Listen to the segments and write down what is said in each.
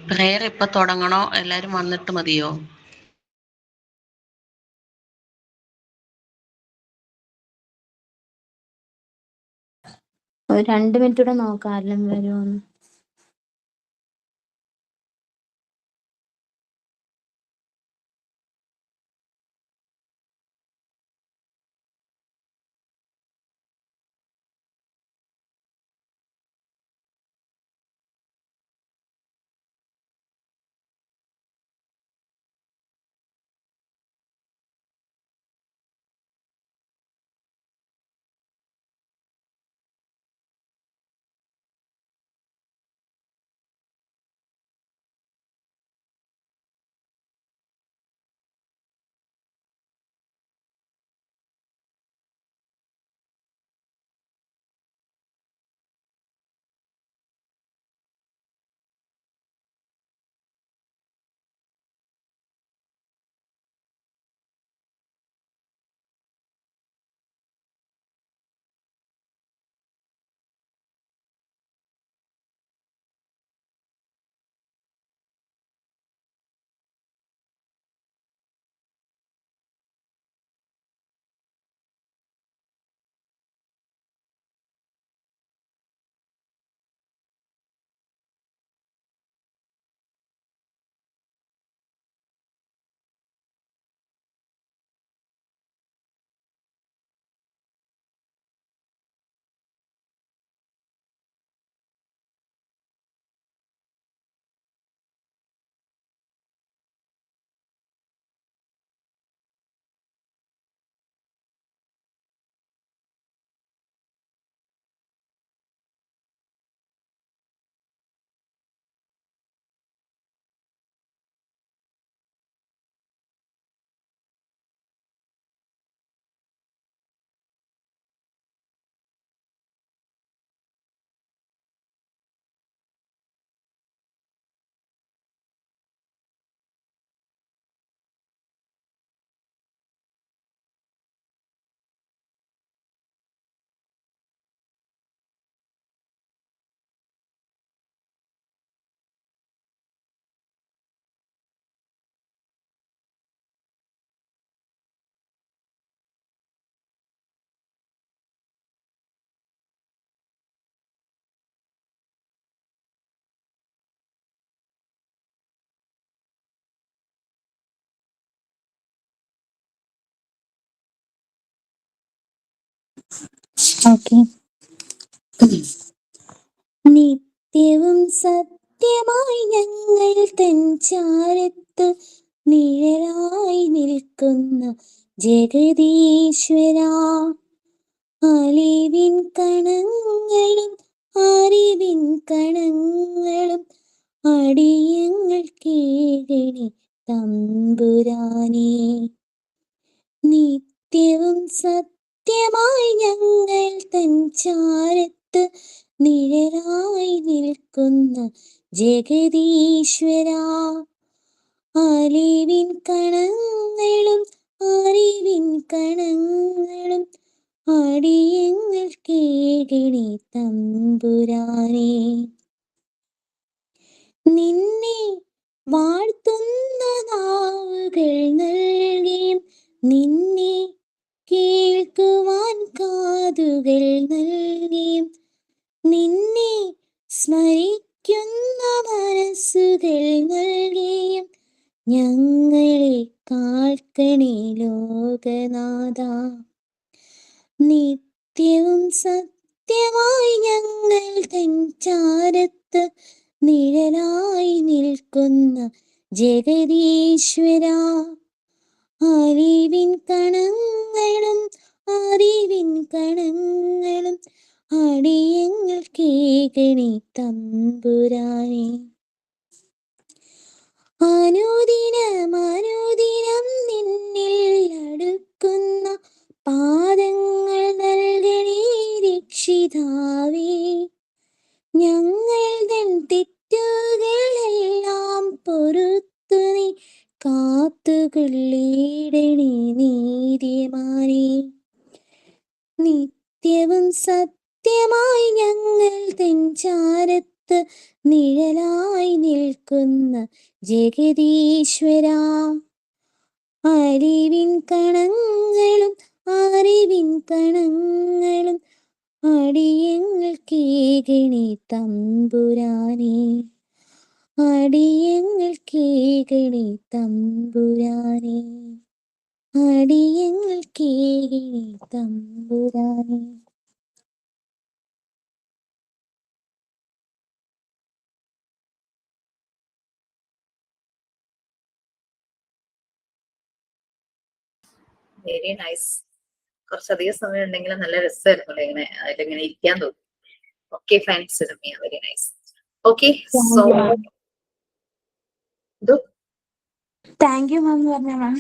Prayer ഇപ്പൊ തുടങ്ങണോ? എല്ലാരും വന്നിട്ട് മതിയോ? ഒരു 2 മിനിറ്റ് കൂടെ നോക്കാം ആരെല്ലാം വരുമോന്ന്. ഓക്കെ. നിത്യവും സത്യമായി ഞങ്ങൾ തൻ ചാരത്ത് നിഴലായി നിൽക്കുന്ന ജഗദീശ്വരാ, അലിവിൻ കണങ്ങളും അറിവിൻ കണങ്ങളും അടിയങ്ങൾ കേൾക്കണേ തമ്പുരാനേ. നിത്യവും സത്യമായി ഞങ്ങൾ തൻ ചാരത്ത് നിഴലായി നിൽക്കുന്ന ജഗദീശ്വരാ, അലിവിൻ കണങ്ങളും അറിവിൻ കണങ്ങളും അടിയങ്ങൾ കേൾക്കണേ തമ്പുരാനേ. നിന്നെ വാഴ്ത്തുന്ന നാവുകൾ നൽകിയും നിന്നെ കേൾക്കുവാൻ കാതുകൾ നൽകിയും നിന്നെ സ്മരിക്കുന്ന മനസ്സുകൾ നൽകിയും ഞങ്ങളെ കാൾക്കണേ ലോകനാഥ. നിത്യവും സത്യമായി ഞങ്ങൾ തൻ ചാരത്ത് നിഴലായി നിൽക്കുന്ന ജഗദീശ്വരാ, അറിവിൻ കണങ്ങളും അറിവിൻ കണങ്ങളും അടിയങ്ങൾ കേൾക്കണേ തമ്പുരാനേ. അനുദിനം അനുദിനം നിന്നിൽ അടുക്കുന്ന പാദങ്ങൾ നൽകണേ രക്ഷിതാവേ. ഞങ്ങൾ തൻ തെറ്റുകളെല്ലാം പൊറുത്തു നീ കാത്തുകൊള്ളിടണേ നീതിമാനേ. നിത്യവും സത്യമായി ഞങ്ങൾ തൻ ചാരത്ത് പുറത്ത് നിഴലായി നിൽക്കുന്ന ജഗദീശ്വര, അറിവിൻ കണങ്ങളും അറിവിൻ കണങ്ങളും അടിയങ്ങൾക്കേകണേ തമ്പുരാനേ, അടിയങ്ങൾക്കേകണേ തമ്പുരാനേ, അടിയങ്ങൾക്കേകണേ തമ്പുരാനേ. Very nice. കുറച്ചധികം സമയം ഉണ്ടെങ്കിൽ നല്ല രസമായിരുന്നു ഇങ്ങനെ അതിലിങ്ങനെ ഇരിക്കാൻ തോന്നും. Okay fine Suramya, very nice. Okay so thank you ma'am പറഞ്ഞ മാം.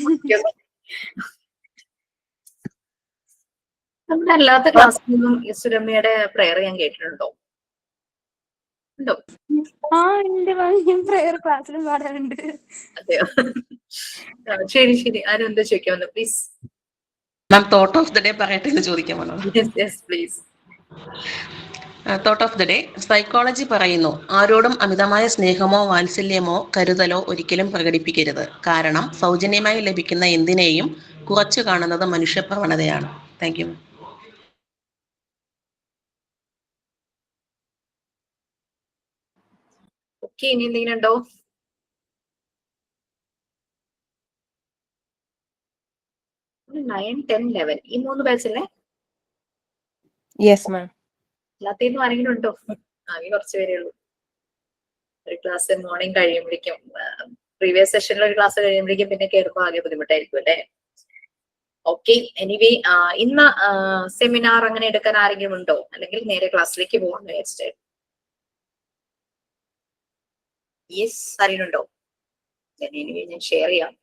നമ്മുടെ അല്ലാത്ത ക്ലാസ്സിലും സുരമ്യയുടെ പ്രയർ ഞാൻ കേട്ടിട്ടുണ്ടോ? ഉണ്ടോ? ആ ഉണ്ട് മാം, ഞാൻ പ്രയർ ക്ലാസ്സിലും പാടാറുണ്ട്. അതെയോ? ശരി ശരി, ആരും എന്താ ചോദിക്കാമെന്ന് please. Ma'am thought of the day പറയട്ടെ എന്ന് ചോദിക്കാൻ please. Thought of the day, psychology പറയുന്നു, ആരോടും അമിതമായ സ്നേഹമോ വാത്സല്യമോ കരുതലോ ഒരിക്കലും പ്രകടിപ്പിക്കരുത്. കാരണം സൗജന്യമായി ലഭിക്കുന്ന എന്തിനേയും കുറച്ചു കാണുന്നത് മനുഷ്യപ്രവണതയാണ്. Thank you. ഓക്കെ, ഇനി എന്തെങ്കിലും ഉണ്ടോ? നയൻ 10 11 ഈ 3 ബാച്ചല്ലേ? Yes ma'am. എല്ലാത്തേന്നും ആരെങ്കിലും ഉണ്ടോ? ആകെ കുറച്ച് പേരേ ഉള്ളൂ. ഒരു ക്ലാസ് മോർണിംഗ് കഴിയുമ്പോഴേക്കും, പ്രീവിയസ് സെഷനിൽ ഒരു ക്ലാസ് കഴിയുമ്പോഴേക്കും പിന്നെ കേൾക്കുമ്പോൾ ആകെ ബുദ്ധിമുട്ടായിരിക്കും അല്ലേ? ഓക്കെ, എനിവേ ഇന്ന് സെമിനാർ അങ്ങനെ എടുക്കാൻ ആരെങ്കിലും ഉണ്ടോ? അല്ലെങ്കിൽ നേരെ ക്ലാസ്സിലേക്ക് പോകാൻ വിചാരിച്ചിട്ട്? യെസ്, ആരെങ്കിലും ഉണ്ടോ? എനിവേ ഞാൻ ഷെയർ ചെയ്യാം.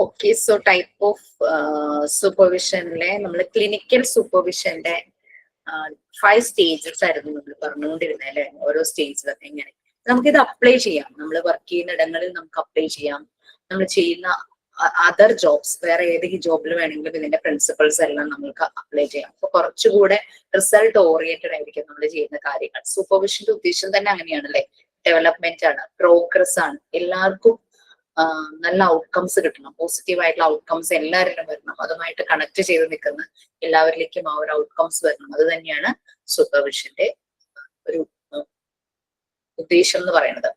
ഓക്കെ, സോ ടൈപ്പ് ഓഫ് സൂപ്പർവിഷനിലെ നമ്മൾ ക്ലിനിക്കൽ സൂപ്പർവിഷന്റെ 5 സ്റ്റേജസ് ആയിരുന്നു നമ്മൾ പറഞ്ഞുകൊണ്ടിരുന്നത് അല്ലെ? ഓരോ സ്റ്റേജിലും എങ്ങനെ നമുക്കിത് അപ്ലൈ ചെയ്യാം, നമ്മൾ വർക്ക് ചെയ്യുന്ന ഇടങ്ങളിൽ നമുക്ക് അപ്ലൈ ചെയ്യാം, നമ്മൾ ചെയ്യുന്ന അതർ ജോബ്സ്, വേറെ ഏതെങ്കിലും ജോബിൽ വേണമെങ്കിലും ഇതിന്റെ പ്രിൻസിപ്പിൾസ് എല്ലാം നമുക്ക് അപ്ലൈ ചെയ്യാം. അപ്പൊ കുറച്ചുകൂടെ റിസൾട്ട് ഓറിയന്റഡ് ആയിരിക്കും നമ്മൾ ചെയ്യുന്ന കാര്യങ്ങൾ. സൂപ്പർവിഷന്റെ ഉദ്ദേശം തന്നെ അങ്ങനെയാണല്ലേ? ഡെവലപ്മെന്റ് ആണ്, പ്രോഗ്രസ് ആണ്, എല്ലാവർക്കും നല്ല ഔട്ട്കംസ് കിട്ടണം, പോസിറ്റീവ് ആയിട്ടുള്ള ഔട്ട്കംസ് എല്ലാവരിലും വരണം, അതുമായിട്ട് കണക്ട് ചെയ്ത് നിൽക്കുന്ന എല്ലാവരിലേക്കും ആ ഒരു ഔട്ട്കംസ് വരണം. അത് തന്നെയാണ് സൂപ്പർവിഷന്റെ ഒരു ഉദ്ദേശം എന്ന് പറയുന്നത്.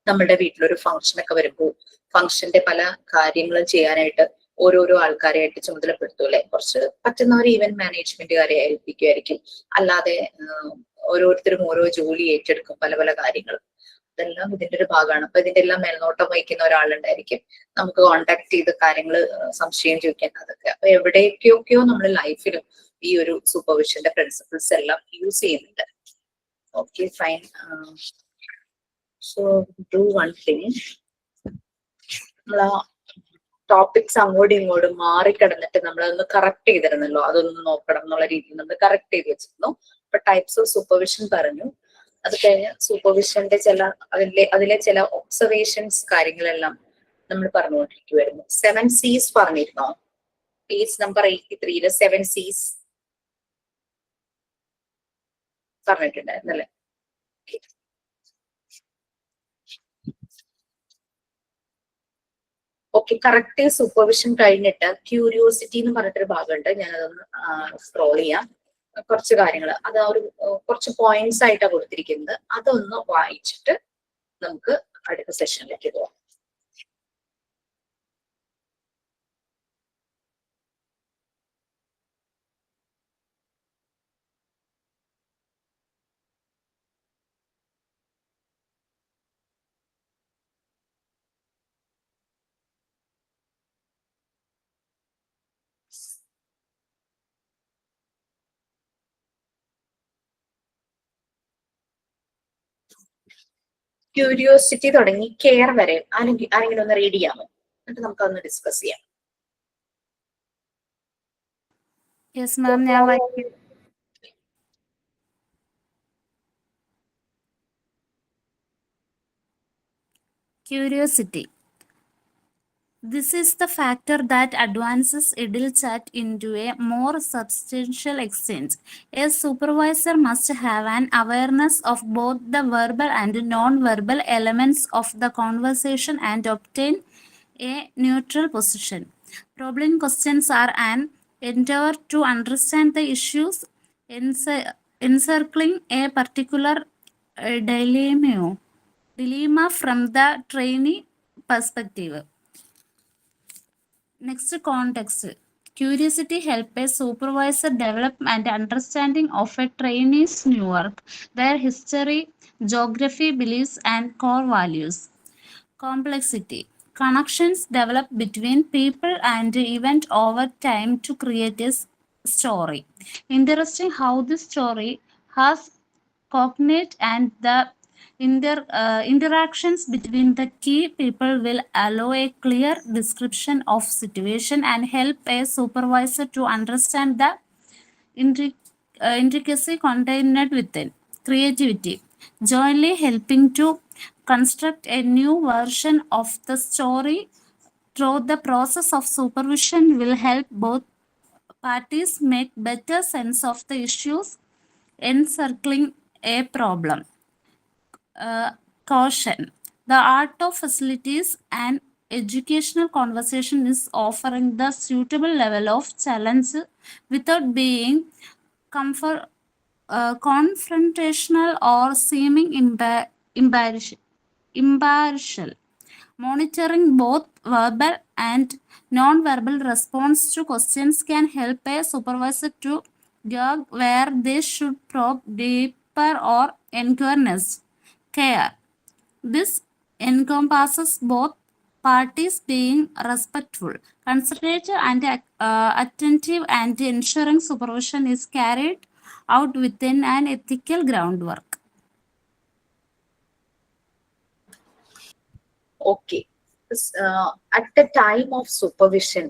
നമ്മുടെ വീട്ടിലൊരു ഫംഗ്ഷൻ ഒക്കെ വരുമ്പോൾ ഫംഗ്ഷന്റെ പല കാര്യങ്ങളും ചെയ്യാനായിട്ട് ഓരോരോ ആൾക്കാരെയായിട്ട് ചുമതലപ്പെടുത്തും അല്ലെ? കുറച്ച് പറ്റുന്നവർ ഈവന്റ് മാനേജ്മെന്റുകാരെ ഏൽപ്പിക്കുമായിരിക്കും, അല്ലാതെ ഓരോരുത്തരും ഓരോ ജോലി ഏറ്റെടുക്കും, പല പല കാര്യങ്ങൾ. ഇതെല്ലാം ഇതിന്റെ ഒരു ഭാഗമാണ്. അപ്പൊ ഇതിന്റെ എല്ലാം മേൽനോട്ടം വഹിക്കുന്ന ഒരാളുണ്ടായിരിക്കും, നമുക്ക് കോണ്ടാക്ട് ചെയ്ത് കാര്യങ്ങൾ സംശയം ചോദിക്കാൻ, അതൊക്കെ. അപ്പൊ എവിടേക്കൊക്കെയോ നമ്മൾ ലൈഫിലും ഈ ഒരു സൂപ്പർവിഷന്റെ പ്രിൻസിപ്പിൾസ് എല്ലാം യൂസ് ചെയ്യുന്നുണ്ട്. Okay fine. So do one thing, നമ്മൾ ആ ടോപ്പിക്സ് അങ്ങോട്ടും ഇങ്ങോട്ടും മാറിക്കിടന്നിട്ട് നമ്മളതൊന്ന് കറക്റ്റ് ചെയ്തിരുന്നല്ലോ, അതൊന്ന് നോക്കണം എന്നുള്ള രീതിയിൽ നമ്മൾ കറക്റ്റ് ചെയ്ത് വെച്ചിരുന്നു. അപ്പൊ ടൈപ്സ് ഓഫ് സൂപ്പർവിഷൻ പറഞ്ഞു. അത് കഴിഞ്ഞ് സൂപ്പർവിഷന്റെ അതിലെ ചില ഒബ്സർവേഷൻസ് കാര്യങ്ങളെല്ലാം നമ്മൾ പറഞ്ഞുകൊണ്ടിരിക്കുവായിരുന്നു. 7 C's പറഞ്ഞിരുന്നോ? പേജ് നമ്പർ 83 7 C's പറഞ്ഞിട്ടുണ്ടായിരുന്നല്ലേ? ഓക്കെ, കറക്റ്റ് സൂപ്പർവിഷൻ കഴിഞ്ഞിട്ട് ക്യൂരിയോസിറ്റി എന്ന് പറഞ്ഞിട്ടൊരു ഭാഗമുണ്ട്. ഞാനതൊന്ന് സ്ക്രോൾ ചെയ്യാം. കുറച്ച് കാര്യങ്ങൾ അത് ആ ഒരു കുറച്ച് പോയിന്റ്സ് ആയിട്ടാണ് കൊടുത്തിരിക്കുന്നത്. അതൊന്ന് വായിച്ചിട്ട് നമുക്ക് അടുത്ത സെഷനിലേക്ക് പോവാം. ക്യൂരിയോസിറ്റി തുടങ്ങി കെയർ വരെ ആരെങ്കിലും ഒന്ന് റീഡ് ചെയ്യാമോ? എന്നിട്ട് നമുക്ക് അതൊന്ന് ഡിസ്കസ് ചെയ്യാം. യെസ് മാം, ഞാൻ വായിക്കാം. Curiosity. This is the factor that advances EdILChat into a more substantial extent. A supervisor must have an awareness of both the verbal and non-verbal elements of the conversation and obtain a neutral position. Problem questions are an endeavor to understand the issues encircling a particular dilemma from the trainee perspective. Next, context. Curiosity helps a supervisor develop an understanding of a trainee's new work, their history, geography, beliefs, and core values. Complexity. Connections develop between people and event over time to create a story. Interesting how this story has cognate and the interactions between the key people will allow a clear description of situation and help a supervisor to understand the intricacy contained within. Creativity. Jointly helping to construct a new version of the story through the process of supervision will help both parties make better sense of the issues encircling a problem. Caution. The art of facilities and educational conversation is offering the suitable level of challenge without being confrontational or seeming impartial. Monitoring both verbal and non-verbal response to questions can help a supervisor to gauge where they should probe deeper or encourage next. Care. This encompasses both parties being respectful, considerate, and attentive, and ensuring supervision is carried out within an ethical groundwork. Okay. At the time of supervision,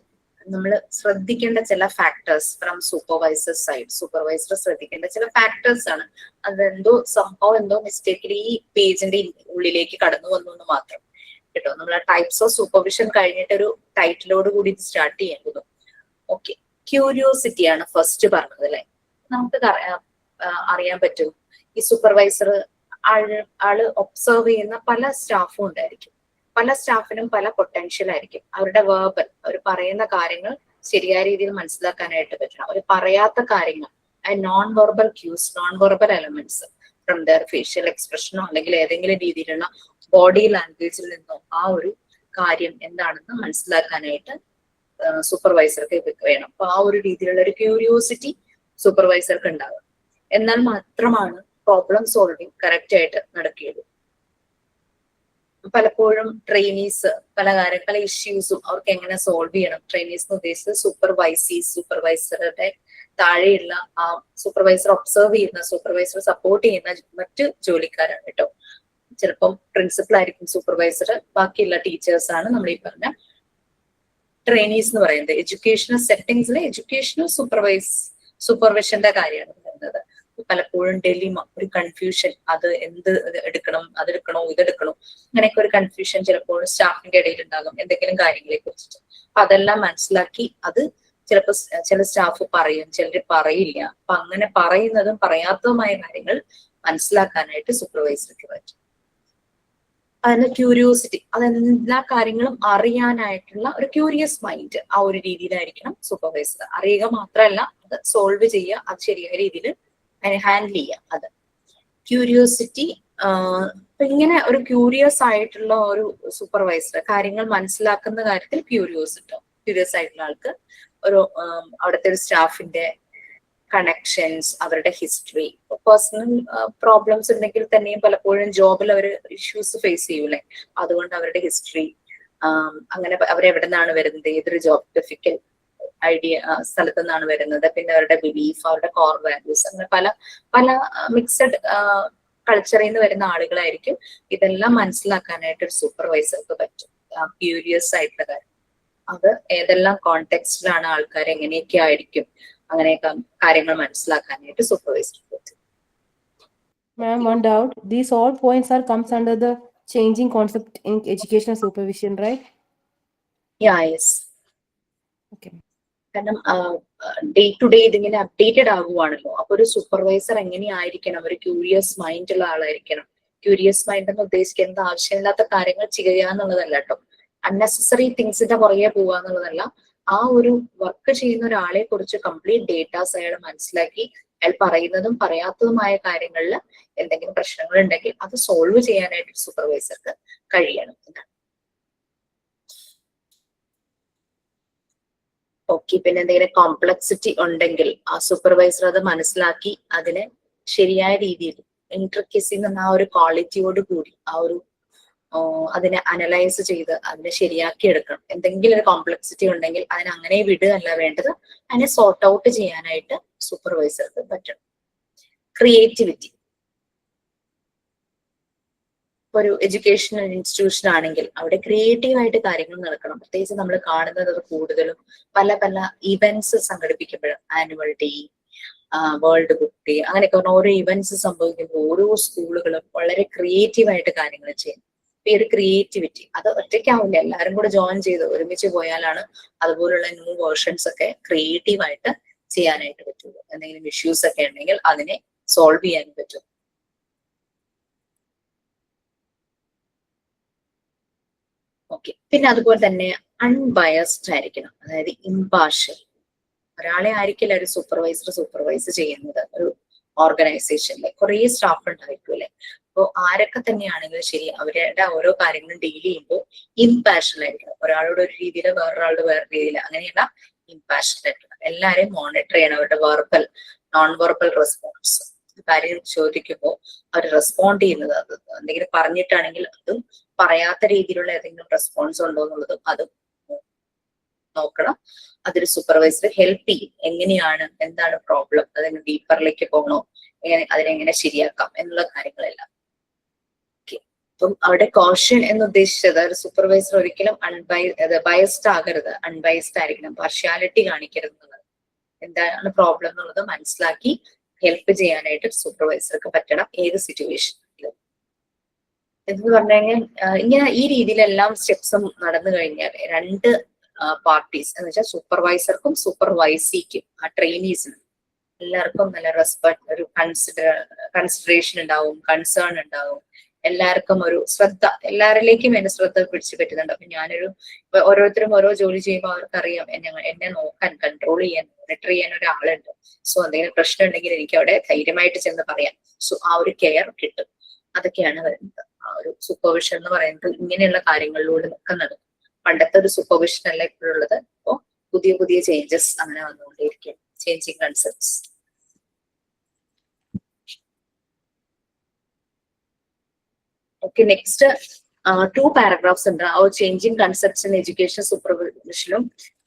നമ്മൾ ശ്രദ്ധിക്കേണ്ട ചില factors from supervisor side. Supervisor ശ്രദ്ധിക്കേണ്ട ചില factors ആണ്. അതെന്തോ സംഭവം എന്തോ മിസ്റ്റേക്കിൽ ഈ പേജിന്റെ ഉള്ളിലേക്ക് കടന്നു വന്നു എന്ന് മാത്രം കേട്ടോ. നമ്മൾ ടൈപ്സ് ഓഫ് സൂപ്പർവിഷൻ കഴിഞ്ഞിട്ട് ഒരു ടൈറ്റിലോട് കൂടി സ്റ്റാർട്ട് ചെയ്യേണ്ടത്. ഓക്കെ, ക്യൂരിയോസിറ്റി ആണ് ഫസ്റ്റ് പറഞ്ഞത് അല്ലെ. നമുക്ക് അറിയാൻ പറ്റും ഈ സൂപ്പർവൈസർ ആള് ഒബ്സർവ് ചെയ്യുന്ന പല സ്റ്റാഫും ഉണ്ടായിരിക്കും. പല സ്റ്റാഫിനും പല പൊട്ടൻഷ്യൽ ആയിരിക്കും. അവരുടെ വേർബൽ, അവർ പറയുന്ന കാര്യങ്ങൾ ശരിയായ രീതിയിൽ മനസ്സിലാക്കാനായിട്ട് പറ്റണം. അവർ പറയാത്ത കാര്യങ്ങൾ, non verbal cues, non verbal elements from their facial എക്സ്പ്രഷനോ അല്ലെങ്കിൽ ഏതെങ്കിലും രീതിയിലുള്ള ബോഡി ലാംഗ്വേജിൽ നിന്നോ ആ ഒരു കാര്യം എന്താണെന്ന് മനസ്സിലാക്കാനായിട്ട് സൂപ്പർവൈസർക്ക് വേണം. അപ്പൊ ആ ഒരു രീതിയിലുള്ള ഒരു ക്യൂരിയോസിറ്റി സൂപ്പർവൈസർക്ക് ഉണ്ടാകും. എന്നാൽ മാത്രമാണ് പ്രോബ്ലം സോൾവിങ് കറക്റ്റ് ആയിട്ട് നടക്കുകയുള്ളൂ. പലപ്പോഴും ട്രെയിനീസ് പല ഇഷ്യൂസും അവർക്ക് എങ്ങനെ സോൾവ് ചെയ്യണം. ട്രെയിനീസ് എന്ന് ഉദ്ദേശിച്ചത് സൂപ്പർവൈസറുടെ താഴെയുള്ള ആ സൂപ്പർവൈസർ ഒബ്സർവ് ചെയ്യുന്ന, സൂപ്പർവൈസർ സപ്പോർട്ട് ചെയ്യുന്ന മറ്റ് ജോലിക്കാരാണ് കേട്ടോ. ചിലപ്പം പ്രിൻസിപ്പൽ ആയിരിക്കും സൂപ്പർവൈസർ, ബാക്കിയുള്ള ടീച്ചേഴ്സ് ആണ് നമ്മൾ ഈ പറഞ്ഞ ട്രെയിനീസ് എന്ന് പറയുന്നത്. എഡ്യൂക്കേഷണൽ സെറ്റിംഗ്സിലെ എഡ്യൂക്കേഷണൽ സൂപ്പർവിഷന്റെ കാര്യമാണ് പറയുന്നത്. പലപ്പോഴും ഡെലിമ, ഒരു കൺഫ്യൂഷൻ, അത് എടുക്കണം, ഇതെടുക്കണോ, അങ്ങനെയൊക്കെ ഒരു കൺഫ്യൂഷൻ ചിലപ്പോൾ സ്റ്റാഫിന്റെ ഇടയിൽ ഉണ്ടാകും എന്തെങ്കിലും കാര്യങ്ങളെ കുറിച്ചിട്ട്. അപ്പൊ അതെല്ലാം മനസ്സിലാക്കി അത് ചിലപ്പോൾ ചില സ്റ്റാഫ് പറയും, ചിലർ പറയില്ല. അപ്പൊ അങ്ങനെ പറയുന്നതും പറയാത്തതുമായ കാര്യങ്ങൾ മനസ്സിലാക്കാനായിട്ട് സൂപ്പർവൈസർക്ക് പറ്റും. അതിന് ക്യൂരിയോസിറ്റി, അതെല്ലാ കാര്യങ്ങളും അറിയാനായിട്ടുള്ള ഒരു ക്യൂരിയസ് മൈൻഡ്, ആ ഒരു രീതിയിലായിരിക്കണം സൂപ്പർവൈസർ. അറിയുക മാത്രമല്ല അത് സോൾവ് ചെയ്യുക, അത് ശരിയായ രീതിയിൽ അതിനെ ഹാൻഡിൽ ചെയ്യുക. അത് ക്യൂരിയോസിറ്റി. ഇങ്ങനെ ഒരു ക്യൂരിയസ് ആയിട്ടുള്ള ഒരു സൂപ്പർവൈസർ, കാര്യങ്ങൾ മനസ്സിലാക്കുന്ന കാര്യത്തിൽ ക്യൂരിയസ് ആയിട്ടുള്ള ആൾക്ക് ഒരു അവിടുത്തെ ഒരു സ്റ്റാഫിന്റെ കണക്ഷൻസ്, അവരുടെ ഹിസ്റ്ററി, പേഴ്സണൽ പ്രോബ്ലംസ് ഉണ്ടെങ്കിൽ തന്നെയും പലപ്പോഴും ജോബിൽ അവർ ഇഷ്യൂസ് ഫേസ് ചെയ്യൂലേ, അതുകൊണ്ട് അവരുടെ ഹിസ്റ്ററി, അങ്ങനെ അവരെവിടെ നിന്നാണ് വരുന്നത്, ഏതൊരു ജോഗ്രഫിക്കൽ ഐഡിയ സ്ഥലത്തു നിന്നാണ് വരുന്നത്, പിന്നെ അവരുടെ ബിലീഫ്, അവരുടെ കോർ വാല്യൂസ്, അങ്ങനെ പല പല മിക്സഡ് കൾച്ചറിൽ നിന്ന് വരുന്ന ആളുകളായിരിക്കും. ഇതെല്ലാം മനസ്സിലാക്കാനായിട്ട് ഒരു സൂപ്പർവൈസർക്ക് പറ്റും. ക്യൂരിയസ് ആയിട്ടുള്ള കാര്യം, അത് ഏതെല്ലാം കോണ്ടെക്സ്റ്റിലാണ് ആൾക്കാർ എങ്ങനെയൊക്കെ ആയിരിക്കും, അങ്ങനെയൊക്കെ കാര്യങ്ങൾ മനസ്സിലാക്കാനായിട്ട് സൂപ്പർവൈസർക്ക് പറ്റും. Ma'am, one doubt. These all points comes under the changing concept in educational supervision, right? Yes. Okay. കാരണം ഡേ ടു ഡേ ഇതിങ്ങനെ അപ്ഡേറ്റഡ് ആകുവാണല്ലോ. അപ്പൊ ഒരു സൂപ്പർവൈസർ എങ്ങനെയായിരിക്കണം? ഒരു ക്യൂരിയസ് മൈൻഡ് ഉള്ള ആളായിരിക്കണം. ക്യൂരിയസ് മൈൻഡ് എന്ന് ഉദ്ദേശിക്കുന്നത് ആവശ്യമില്ലാത്ത കാര്യങ്ങൾ ചെയ്യുക എന്നുള്ളതല്ല കേട്ടോ, അൺനെസസറി തിങ്സിന്റെ പുറകെ പോവുക എന്നുള്ളതല്ല. ആ ഒരു വർക്ക് ചെയ്യുന്ന ഒരാളെ കുറിച്ച് കംപ്ലീറ്റ് ഡേറ്റാസ് അയാൾ മനസ്സിലാക്കി, അയാൾ പറയുന്നതും പറയാത്തതുമായ കാര്യങ്ങളിൽ എന്തെങ്കിലും പ്രശ്നങ്ങൾ ഉണ്ടെങ്കിൽ അത് സോൾവ് ചെയ്യാനായിട്ട് സൂപ്പർവൈസർക്ക് കഴിയണം. ഓക്കെ, പിന്നെ എന്തെങ്കിലും കോംപ്ലക്സിറ്റി ഉണ്ടെങ്കിൽ ആ സൂപ്പർവൈസർ അത് മനസ്സിലാക്കി അതിനെ ശരിയായ രീതിയിൽ ഇൻട്രിക്കസി എന്ന ആ ഒരു ക്വാളിറ്റിയോട് കൂടി ആ ഒരു അതിനെ അനലൈസ് ചെയ്ത് അതിനെ ശരിയാക്കി എടുക്കണം. എന്തെങ്കിലും ഒരു കോംപ്ലക്സിറ്റി ഉണ്ടെങ്കിൽ അതിനെ അങ്ങനെ വിടുകയല്ല വേണ്ടത്, അതിനെ സോർട്ട് ഔട്ട് ചെയ്യാനായിട്ട് സൂപ്പർവൈസർക്ക് പറ്റണം. ക്രിയേറ്റിവിറ്റി. ഒരു എഡ്യൂക്കേഷണൽ ഇൻസ്റ്റിറ്റ്യൂഷൻ ആണെങ്കിൽ അവിടെ ക്രിയേറ്റീവ് ആയിട്ട് കാര്യങ്ങൾ നടക്കണം. പ്രത്യേകിച്ച് നമ്മൾ കാണുന്നത് കൂടുതലും പല പല ഇവന്റ്സ് സംഘടിപ്പിക്കുമ്പോഴും, annual day, world book day, അങ്ങനെയൊക്കെ പറഞ്ഞ ഓരോ ഇവന്റ്സ് സംഭവിക്കുമ്പോൾ ഓരോ സ്കൂളുകളും വളരെ ക്രിയേറ്റീവ് ആയിട്ട് കാര്യങ്ങൾ ചെയ്യും. ഈ ഒരു ക്രിയേറ്റിവിറ്റി അത് ഒറ്റയ്ക്കാവില്ല, എല്ലാവരും കൂടെ ജോയിൻ ചെയ്ത് ഒരുമിച്ച് പോയാലാണ് അതുപോലുള്ള ന്യൂ വേർഷൻസ് ഒക്കെ ക്രിയേറ്റീവ് ആയിട്ട് ചെയ്യാനായിട്ട് പറ്റുള്ളൂ. എന്തെങ്കിലും ഇഷ്യൂസ് ഒക്കെ ഉണ്ടെങ്കിൽ അതിനെ സോൾവ് ചെയ്യാനും പറ്റും. ഓക്കെ, പിന്നെ അതുപോലെ തന്നെ അൺബയസ്ഡ് ആയിരിക്കണം, അതായത് ഇംപാർഷ്യൽ. ഒരാളെ ആയിരിക്കില്ല ഒരു സൂപ്പർവൈസ് ചെയ്യുന്നത്. ഒരു ഓർഗനൈസേഷനിലെ കുറെ സ്റ്റാഫ് ഉണ്ടായിരിക്കും അല്ലെ. അപ്പോൾ ആരൊക്കെ തന്നെയാണെങ്കിലും ശരി, അവരുടെ ഓരോ കാര്യങ്ങളും ഡീൽ ചെയ്യുമ്പോൾ ഇംപാർഷ്യൽ ആയിരിക്കണം. ഒരാളോട് ഒരു രീതിയിൽ, വേറൊരാളുടെ വേറെ രീതിയിൽ, അങ്ങനെയല്ല, ഇംപാർഷ്യൽ ആയിരിക്കണം. എല്ലാവരെയും മോണിറ്റർ ചെയ്യണം. അവരുടെ വെർബൽ, നോൺ വെർബൽ റെസ്പോൺസ്, കാര്യം ചോദിക്കുമ്പോൾ അവർ റെസ്പോണ്ട് ചെയ്യുന്നത്, അത് എന്തെങ്കിലും പറഞ്ഞിട്ടാണെങ്കിൽ അതും പറയാത്ത രീതിയിലുള്ള ഏതെങ്കിലും റെസ്പോൺസ് ഉണ്ടോ എന്നുള്ളതും അതും നോക്കണം. അതൊരു സൂപ്പർവൈസർ ഹെൽപ്പ് ചെയ്യും. എങ്ങനെയാണ്, എന്താണ് പ്രോബ്ലം, അതിന് ഡീപ്പറിലേക്ക് പോകണോ, അതിനെങ്ങനെ ശരിയാക്കാം എന്നുള്ള കാര്യങ്ങളെല്ലാം. അപ്പം അവിടെ കോഷൻ എന്ന് ഉദ്ദേശിച്ചത് ഒരു സൂപ്പർവൈസർ ഒരിക്കലും ബയസ്ഡ് ആകരുത്, അൺബയസ്ഡ് ആയിരിക്കണം, പാർഷ്യാലിറ്റി കാണിക്കരുത് എന്നുള്ളത്. എന്താണ് പ്രോബ്ലം എന്നുള്ളത് മനസ്സിലാക്കി ഹെൽപ്പ് ചെയ്യാനായിട്ട് സൂപ്പർവൈസർക്ക് പറ്റണം ഏത് സിറ്റുവേഷനിലും. എന്ന് പറഞ്ഞു കഴിഞ്ഞാൽ ഇങ്ങനെ ഈ രീതിയിലെല്ലാം സ്റ്റെപ്സും നടന്നു കഴിഞ്ഞാൽ രണ്ട് പാർട്ടീസ് എന്ന് വെച്ചാൽ സൂപ്പർവൈസർക്കും സൂപ്പർവൈസിക്കും ആ ട്രെയിനീസിനും എല്ലാവർക്കും നല്ല റെസ്പെക്ട്, ഒരു കൺസിഡറേഷൻ ഉണ്ടാവും, കൺസേൺ ഉണ്ടാവും, എല്ലാവർക്കും ഒരു ശ്രദ്ധ, എല്ലാവരിലേക്കും എന്റെ ശ്രദ്ധ പിടിച്ചു പറ്റുന്നുണ്ട്. അപ്പൊ ഞാനൊരു ഓരോരുത്തരും ഓരോ ജോലി ചെയ്യുമ്പോൾ അവർക്കറിയാം എന്നെ നോക്കാൻ, കൺട്രോൾ ചെയ്യാൻ, മോണിറ്റർ ചെയ്യാൻ ഒരാളുണ്ട്. സോ എന്തെങ്കിലും പ്രശ്നം ഉണ്ടെങ്കിൽ എനിക്ക് അവിടെ ധൈര്യമായിട്ട് ചെന്ന് പറയാം. സോ ആ ഒരു കെയർ കിട്ടും. അതൊക്കെയാണ് വരുന്നത്. ആ ഒരു സൂപ്പർവിഷൻ എന്ന് പറയുന്നത് ഇങ്ങനെയുള്ള കാര്യങ്ങളിലൂടെ നിൽക്കുന്നത്. പണ്ടത്തെ ഒരു സൂപ്പർവിഷൻ അല്ല ഇപ്പോഴുള്ളത്. അപ്പോ പുതിയ പുതിയ ചേഞ്ചസ് അങ്ങനെ വന്നുകൊണ്ടേയിരിക്കും. Changing concepts. Okay, next 2 paragraphs ഉണ്ട്. ആ ചേഞ്ചിങ് കൺസെപ്റ്റ്സ് ഇൻ എഡ്യൂക്കേഷൻ സൂപ്പർവിഷനും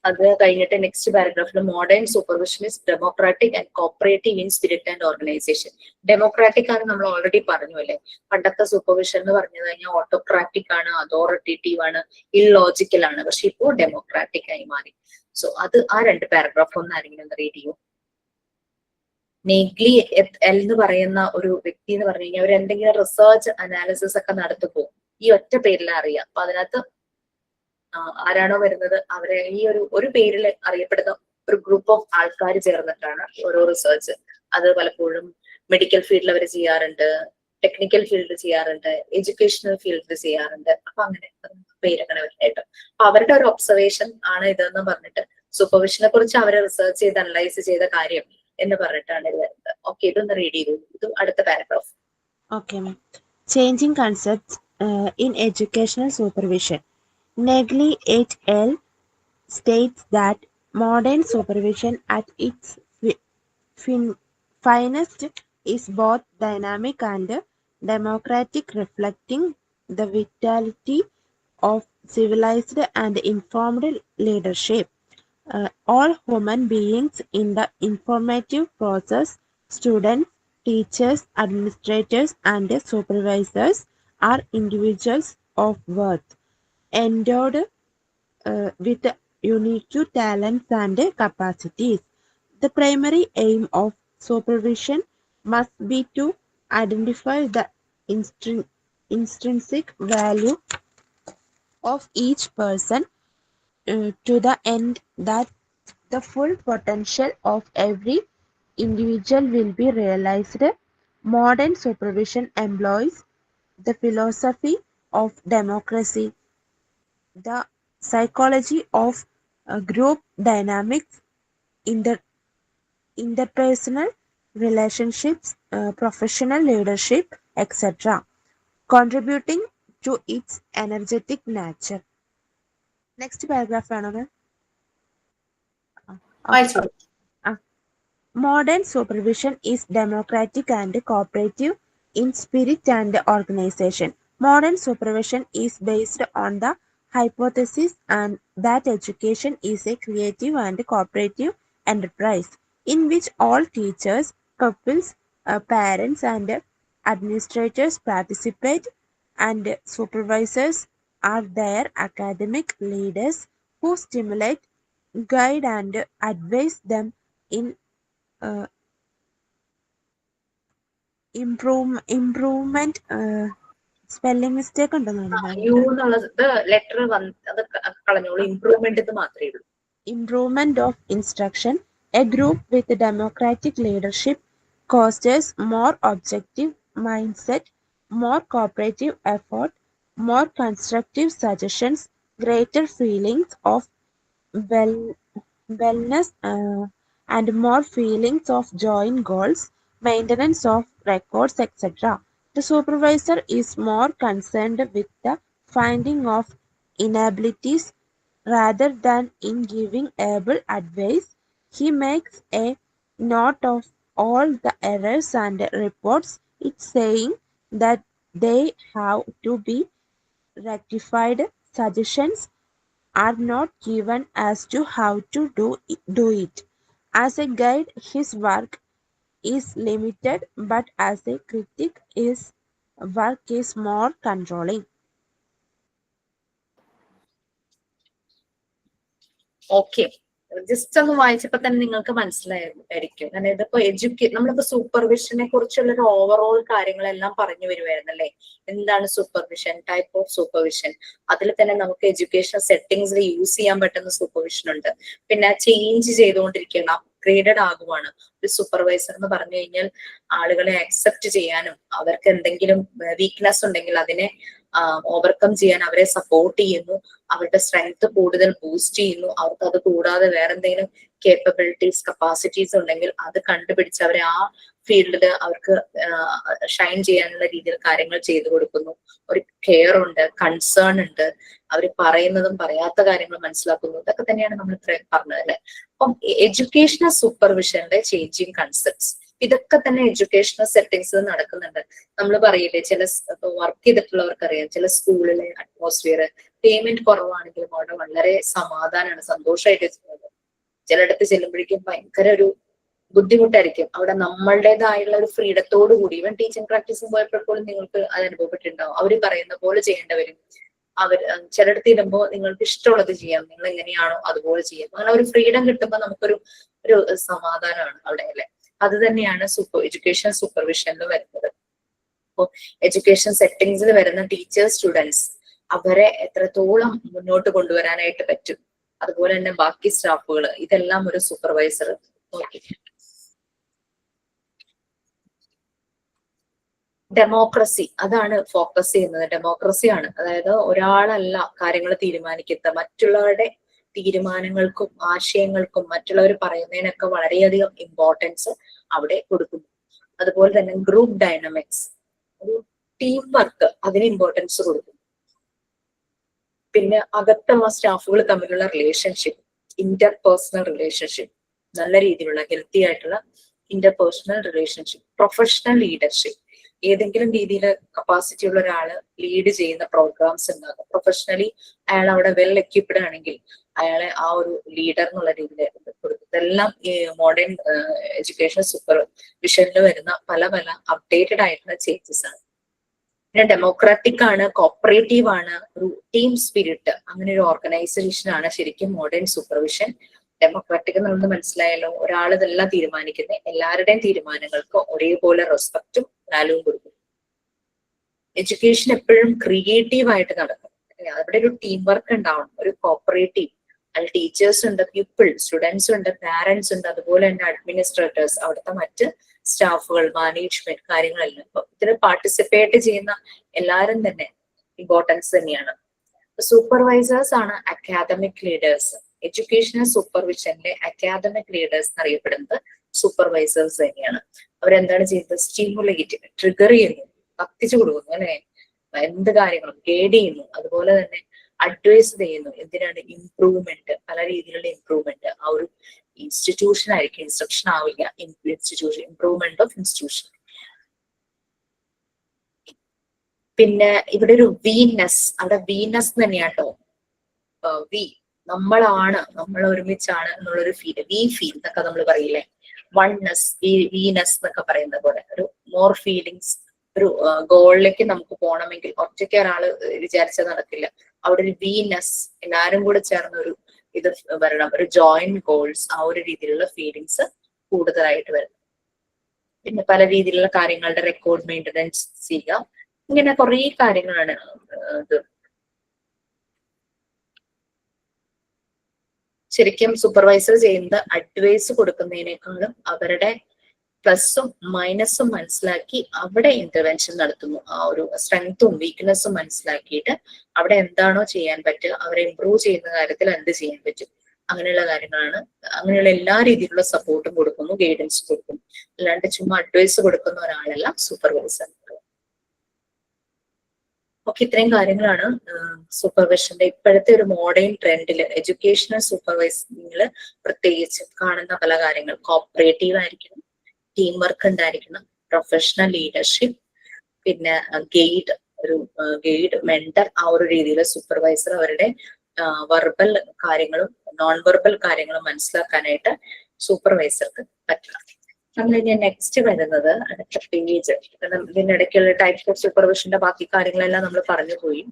അത് കഴിഞ്ഞിട്ട് നെക്സ്റ്റ് പാരഗ്രാഫിൽ modern supervision is democratic and cooperative in spirit and organisation. Democratic ആണ് നമ്മൾ ഓൾറെഡി പറഞ്ഞു അല്ലെ. പണ്ടത്തെ സൂപ്പർവിഷൻ എന്ന് പറഞ്ഞു കഴിഞ്ഞാൽ ഓട്ടോക്രാറ്റിക് ആണ്, അതോറിറ്റേറ്റീവ് ആണ്, ഇല്ലോജിക്കൽ ആണ്. പക്ഷെ ഇപ്പോൾ ഡെമോക്രാറ്റിക് ആയി മാറി. സോ അത് ആ 2 പാരഗ്രാഫ് ഒന്ന് ആരെങ്കിലും ഒന്ന് റീഡ് ചെയ്യും. നെഗ്ലി എന്ന് പറയുന്ന ഒരു വ്യക്തി എന്ന് പറഞ്ഞു കഴിഞ്ഞാൽ അവർ എന്തെങ്കിലും റിസർച്ച് അനാലിസിസ് ഒക്കെ നടത്തുമ്പോൾ ഈ ഒറ്റ പേരിൽ അറിയാം. അപ്പൊ അതിനകത്ത് ആരാണോ വരുന്നത് അവരെ ഈ ഒരു പേരിൽ അറിയപ്പെടുന്ന ഒരു ഗ്രൂപ്പ് ഓഫ് ആൾക്കാർ ചേർന്നിട്ടാണ് ഓരോ റിസർച്ച്. അത് പലപ്പോഴും മെഡിക്കൽ ഫീൽഡിൽ അവർ ചെയ്യാറുണ്ട്, ടെക്നിക്കൽ ഫീൽഡ് ചെയ്യാറുണ്ട്, എഡ്യൂക്കേഷണൽ ഫീൽഡ് ചെയ്യാറുണ്ട്. അപ്പൊ അങ്ങനെ പേരങ്ങനെ വരുന്നതായിട്ട് അപ്പൊ അവരുടെ ഒരു ഒബ്സർവേഷൻ ആണ് ഇതെന്ന് പറഞ്ഞിട്ട് സൂപ്പർവിഷനെ കുറിച്ച് അവരെ റിസർച്ച് ചെയ്ത് അനലൈസ് ചെയ്ത കാര്യം എന്ന് പറഞ്ഞിട്ടാണ് ഇത് വരുന്നത്. ഓക്കെ, ഇതൊന്ന് റീഡ് ചെയ്തു. ഇത് അടുത്ത paragraph. Okay, ma'am. Changing concepts in educational supervision. Negley et al. States that modern supervision at its finest is both dynamic and democratic, reflecting the vitality of civilized and informed leadership. All human beings in the informative process, students, teachers, administrators, and supervisors, are individuals of worth, endowed with unique talents and capacities. The primary aim of supervision must be to identify the intrinsic value of each person to the end that the full potential of every individual will be realized. Modern supervision employs the philosophy of democracy, the psychology of group dynamics, interpersonal relationships, professional leadership, etc., contributing to its energetic nature. Next paragraph ആണ് ma'am. വായിച്ചോളൂ. Modern supervision is democratic and cooperative in spirit and organization. Modern supervision is based on the hypothesis and that education is a creative and cooperative enterprise in which all teachers, pupils, parents, and administrators participate, and supervisors are their academic leaders who stimulate, guide, and advise them in improvement. Spelling mistake ഉണ്ടെന്നാണ് U എന്നുള്ളത് letter അത് കളഞ്ഞോളൂ. Improvement ഇത് മാത്രമേ ഉള്ളൂ. Improvement of instruction. A group with democratic leadership fosters more objective mindset, more cooperative effort, more constructive suggestions, greater feelings of wellness, and more feelings of joint goals, maintenance of records, etc. The supervisor is more concerned with the finding of inabilities rather than in giving able advice. He makes a note of all the errors and reports it, saying that they have to be rectified. Suggestions are not given as to how to do it. As a guide, his work is limited, but as a critic, his work is more controlling. Okay, just ഒന്ന് വായിച്ചപ്പോ തന്നെ നിങ്ങൾക്ക് മനസ്സിലായിരിക്കും. കാരണം ഇതിപ്പോ നമ്മളിപ്പോ സൂപ്പർവിഷനെ കുറിച്ചുള്ള ഒരു overall കാര്യങ്ങളെല്ലാം പറഞ്ഞു വരുമായിരുന്നല്ലേ. എന്താണ് സൂപ്പർവിഷൻ, ടൈപ്പ് ഓഫ് സൂപ്പർവിഷൻ, അതിൽ തന്നെ നമുക്ക് എഡ്യൂക്കേഷൻ സെറ്റിംഗ്സിൽ യൂസ് ചെയ്യാൻ പറ്റുന്ന സൂപ്പർവിഷൻ ഉണ്ട്. പിന്നെ ചേഞ്ച് ചെയ്തുകൊണ്ടിരിക്കുകയാണ്, അപ്ഗ്രേഡഡ് ആകുവാണ്. ഒരു സൂപ്പർവൈസർ എന്ന് പറഞ്ഞു കഴിഞ്ഞാൽ ആളുകളെ അക്സെപ്റ്റ് ചെയ്യാനും അവർക്ക് എന്തെങ്കിലും വീക്ക്നെസ് ഉണ്ടെങ്കിൽ അതിനെ ഓവർകം ചെയ്യാൻ അവരെ സപ്പോർട്ട് ചെയ്യുന്നു, അവരുടെ സ്ട്രെങ്ത് കൂടുതൽ ബൂസ്റ്റ് ചെയ്യുന്നു. അവർക്ക് അത് കൂടാതെ വേറെ എന്തെങ്കിലും കേപ്പബിലിറ്റീസ്, കപ്പാസിറ്റീസ് ഉണ്ടെങ്കിൽ അത് കണ്ടുപിടിച്ച് അവരെ ആ ഫീൽഡിൽ അവർക്ക് ഷൈൻ ചെയ്യാനുള്ള രീതിയിൽ കാര്യങ്ങൾ ചെയ്തു കൊടുക്കുന്നു. ഒരു കെയർ ഉണ്ട്, കൺസേൺ ഉണ്ട്, അവർ പറയുന്നതും പറയാത്ത കാര്യങ്ങൾ മനസ്സിലാക്കുന്നു. ഇതൊക്കെ തന്നെയാണ് നമ്മൾ ഇത്രയും പറഞ്ഞത് അല്ലെ. അപ്പം എഡ്യൂക്കേഷണൽ സൂപ്പർവിഷന്റെ ചേഞ്ചിങ് കൺസെപ്റ്റ്സ്, ഇതൊക്കെ തന്നെ എഡ്യൂക്കേഷണൽ സെറ്റിംഗ്സ് നടക്കുന്നുണ്ട്. നമ്മൾ പറയില്ലേ, ചില വർക്ക് ചെയ്തിട്ടുള്ളവർക്ക് അറിയാം, ചില സ്കൂളിലെ അറ്റ്മോസ്ഫിയർ പേയ്മെന്റ് കുറവാണെങ്കിലും അവിടെ വളരെ സമാധാനമാണ്, സന്തോഷമായിട്ട് ചെയ്യുന്നത്. ചിലയിടത്ത് ചെല്ലുമ്പോഴേക്കും ഭയങ്കര ഒരു ബുദ്ധിമുട്ടായിരിക്കും. അവിടെ നമ്മളുടേതായുള്ള ഒരു ഫ്രീഡത്തോടു കൂടി, ഈവൻ ടീച്ചിങ് പ്രാക്ടീസിന് പോയപ്പോഴും നിങ്ങൾക്ക് അത് അനുഭവപ്പെട്ടിട്ടുണ്ടാവും. അവര് പറയുന്ന പോലെ ചെയ്യേണ്ടവരും, അവർ ചിലയിടത്ത് ഇടുമ്പോൾ നിങ്ങൾക്ക് ഇഷ്ടമുള്ളത് ചെയ്യാം, നിങ്ങൾ എങ്ങനെയാണോ അതുപോലെ ചെയ്യാം. അങ്ങനെ ഒരു ഫ്രീഡം കിട്ടുമ്പോൾ നമുക്കൊരു സമാധാനമാണ് അവിടെ അല്ലെ. അത് തന്നെയാണ് എഡ്യൂക്കേഷൻ സൂപ്പർവിഷനിൽ വരുന്നത്. അപ്പോൾ എഡ്യൂക്കേഷൻ സെറ്റിംഗ്സിൽ വരുന്ന ടീച്ചേഴ്സ്, സ്റ്റുഡൻസ്, അവരെ എത്രത്തോളം മുന്നോട്ട് കൊണ്ടുവരാനായിട്ട് പറ്റും, അതുപോലെ തന്നെ ബാക്കി സ്റ്റാഫുകൾ, ഇതെല്ലാം ഒരു സൂപ്പർവൈസർ നോക്കി. ഡെമോക്രസി, അതാണ് ഫോക്കസ് ചെയ്യുന്നത്. ഡെമോക്രസിയാണ്, അതായത് ഒരാളല്ല കാര്യങ്ങൾ തീരുമാനിക്കുന്നത്, മറ്റുള്ളവരുടെ തീരുമാനങ്ങൾക്കും ആശയങ്ങൾക്കും മറ്റുള്ളവർ പറയുന്നതിനൊക്കെ വളരെയധികം ഇമ്പോർട്ടൻസ് അവിടെ കൊടുക്കുന്നു. അതുപോലെ തന്നെ ഗ്രൂപ്പ് ഡൈനാമിക്സ്, ഒരു ടീം വർക്ക്, അതിന് ഇമ്പോർട്ടൻസ് കൊടുക്കുന്നു. പിന്നെ അകത്തുള്ള സ്റ്റാഫുകൾ തമ്മിലുള്ള റിലേഷൻഷിപ്പ്, ഇന്റർപേഴ്സണൽ റിലേഷൻഷിപ്പ്, നല്ല രീതിയിലുള്ള ഹെൽത്തി ആയിട്ടുള്ള ഇന്റർപേഴ്സണൽ റിലേഷൻഷിപ്പ്. പ്രൊഫഷണൽ ലീഡർഷിപ്പ്, ഏതെങ്കിലും രീതിയിൽ കപ്പാസിറ്റി ഉള്ള ഒരാള് ലീഡ് ചെയ്യുന്ന പ്രോഗ്രാംസ് ഉണ്ടാകും. പ്രൊഫഷണലി അയാൾ അവിടെ വെൽ എക്യുപ്ഡ് ആണെങ്കിൽ അയാളെ ആ ഒരു ലീഡർ എന്നുള്ള രീതിയിൽ കൊടുക്കും. ഇതെല്ലാം ഈ മോഡേൺ എഡ്യൂക്കേഷൻ സൂപ്പർവിഷനിൽ വരുന്ന പല പല അപ്ഡേറ്റഡ് ആയിട്ടുള്ള ചേഞ്ചസ് ആണ്. പിന്നെ ഡെമോക്രാറ്റിക് ആണ്, കോപ്പറേറ്റീവ് ആണ്, ഒരു ടീം സ്പിരിറ്റ്, അങ്ങനെ ഒരു ഓർഗനൈസേഷൻ ആണ് ശരിക്കും മോഡേൺ സൂപ്പർവിഷൻ. ഡെമോക്രാറ്റിക് എന്നുള്ളത് മനസ്സിലായല്ലോ, ഒരാൾ ഇതെല്ലാം തീരുമാനിക്കുന്നത്, എല്ലാവരുടെയും തീരുമാനങ്ങൾക്ക് ഒരേപോലെ റെസ്പെക്റ്റും വാല്യൂവും കൊടുക്കും. എഡ്യൂക്കേഷൻ എപ്പോഴും ക്രിയേറ്റീവ് ആയിട്ട് നടക്കും. അവിടെ ഒരു ടീം വർക്ക് ഉണ്ടാവണം, ഒരു കോപ്പറേറ്റീവ്. അതിൽ ടീച്ചേഴ്സ് ഉണ്ട്, പീപ്പിൾ, സ്റ്റുഡൻസ് ഉണ്ട്, പാരന്റ്സ് ഉണ്ട്, അതുപോലെ തന്നെ അഡ്മിനിസ്ട്രേറ്റേഴ്സ്, അവിടുത്തെ മറ്റ് സ്റ്റാഫുകൾ, മാനേജ്മെന്റ് കാര്യങ്ങളെല്ലാം. അപ്പൊ ഇതിന് പാർട്ടിസിപ്പേറ്റ് ചെയ്യുന്ന എല്ലാവരും തന്നെ ഇമ്പോർട്ടൻസ് തന്നെയാണ്. സൂപ്പർവൈസേഴ്സ് ആണ് അക്കാദമിക് ലീഡേഴ്സ്. എഡ്യൂക്കേഷണൽ സൂപ്പർവിഷനിലെ അക്കാദമിക് ലീഡേഴ്സ് എന്നറിയപ്പെടുന്നത് സൂപ്പർവൈസേഴ്സ് തന്നെയാണ്. അവരെന്താണ് ചെയ്യുന്നത്? സ്റ്റിമുലേറ്റ്, ട്രിഗർ ചെയ്യുന്നു, കത്തിച്ചു കൊടുക്കുന്നു, അല്ലെ, എന്ത് കാര്യങ്ങളും ഗൈഡ് ചെയ്യുന്നു, അതുപോലെ തന്നെ അഡ്വൈസ് ചെയ്യുന്നു. എന്തിനാണ്? ഇംപ്രൂവ്മെന്റ്, പല രീതിയിലുള്ള ഇംപ്രൂവ്മെന്റ്. ആ ഒരു ഇൻസ്റ്റിറ്റ്യൂഷൻ ആയിരിക്കും, ഇൻസ്ട്രക്ഷൻ ആവില്ല, ഇൻസ്റ്റിറ്റ്യൂഷൻ, ഇംപ്രൂവ്മെന്റ് ഓഫ് ഇൻസ്റ്റിറ്റ്യൂഷൻ. പിന്നെ ഇവിടെ ഒരു വീനെസ്, അവിടെ വീനെസ് തന്നെയാട്ടോ. വി, നമ്മളാണ്, നമ്മൾ ഒരുമിച്ചാണ് എന്നുള്ളൊരു ഫീൽ, വി ഫീൽ എന്നൊക്കെ നമ്മൾ പറയില്ലേ, വൺനെസ്, വീനെസ് എന്നൊക്കെ പറയുന്ന പോലെ ഒരു മോർ ഫീലിങ്സ്. ഒരു ഗോളിലേക്ക് നമുക്ക് പോകണമെങ്കിൽ ഒറ്റയ്ക്ക് ഒരാള് വിചാരിച്ചാൽ നടക്കില്ല. അവിടെ ഒരു വീനെസ്, എല്ലാരും കൂടെ ചേർന്ന ഒരു ഇത് വരണം, ഒരു ജോയിന്റ് ഗോൾസ്, ആ ഒരു രീതിയിലുള്ള ഫീലിങ്സ് കൂടുതലായിട്ട് വരണം. പിന്നെ പല രീതിയിലുള്ള കാര്യങ്ങളുടെ റെക്കോർഡ് മെയിൻ്റനൻസ് ചെയ്യുക, ഇങ്ങനെ കുറേ കാര്യങ്ങളാണ് ഇത്. ശരിക്കും സൂപ്പർവൈസർ ചെയ്യുന്നത് അഡ്വൈസ് കൊടുക്കുന്നതിനേക്കാളും അവരുടെ പ്ലസും മൈനസും മനസ്സിലാക്കി അവിടെ ഇന്റർവെൻഷൻ നടത്തുന്നു. ആ ഒരു സ്ട്രെങ്ത്തും വീക്ക്നെസ്സും മനസ്സിലാക്കിയിട്ട് അവിടെ എന്താണോ ചെയ്യാൻ പറ്റുക, അവരെ ഇംപ്രൂവ് ചെയ്യുന്ന കാര്യത്തിൽ എന്ത് ചെയ്യാൻ പറ്റും, അങ്ങനെയുള്ള കാര്യങ്ങളാണ്. അങ്ങനെയുള്ള എല്ലാ രീതിയിലുള്ള സപ്പോർട്ടും കൊടുക്കുന്നു, ഗൈഡൻസ് കൊടുക്കുന്നു. അല്ലാണ്ട് ചുമ്മാ അഡ്വൈസ് കൊടുക്കുന്ന ഒരാളല്ല സൂപ്പർവൈസർ. ഓക്കെ, ഇത്രയും കാര്യങ്ങളാണ് സൂപ്പർവിഷന്റെ ഇപ്പോഴത്തെ ഒരു മോഡേൺ ട്രെൻഡില് എഡ്യൂക്കേഷണൽ സൂപ്പർവൈസിംഗില് പ്രത്യേകിച്ച് കാണുന്ന പല കാര്യങ്ങൾ. കോപ്പറേറ്റീവ് ആയിരിക്കണം, ടീം വർക്ക് ഉണ്ടായിരിക്കണം, പ്രൊഫഷണൽ ലീഡർഷിപ്പ്, പിന്നെ ഗൈഡ് മെന്റർ, ആ ഒരു രീതിയിൽ സൂപ്പർവൈസർ അവരുടെ വെർബൽ കാര്യങ്ങളും നോൺ വെർബൽ കാര്യങ്ങളും മനസ്സിലാക്കാനായിട്ട് സൂപ്പർവൈസർക്ക് പറ്റണം. നമ്മൾ ഇനി നെക്സ്റ്റ് വരുന്നത് അടുത്ത പേജ്. ഇതിനിടയ്ക്കുള്ള ടൈപ്സ് ഓഫ് സൂപ്പർവിഷന്റെ ബാക്കി കാര്യങ്ങളെല്ലാം നമ്മൾ പറഞ്ഞു പോയി.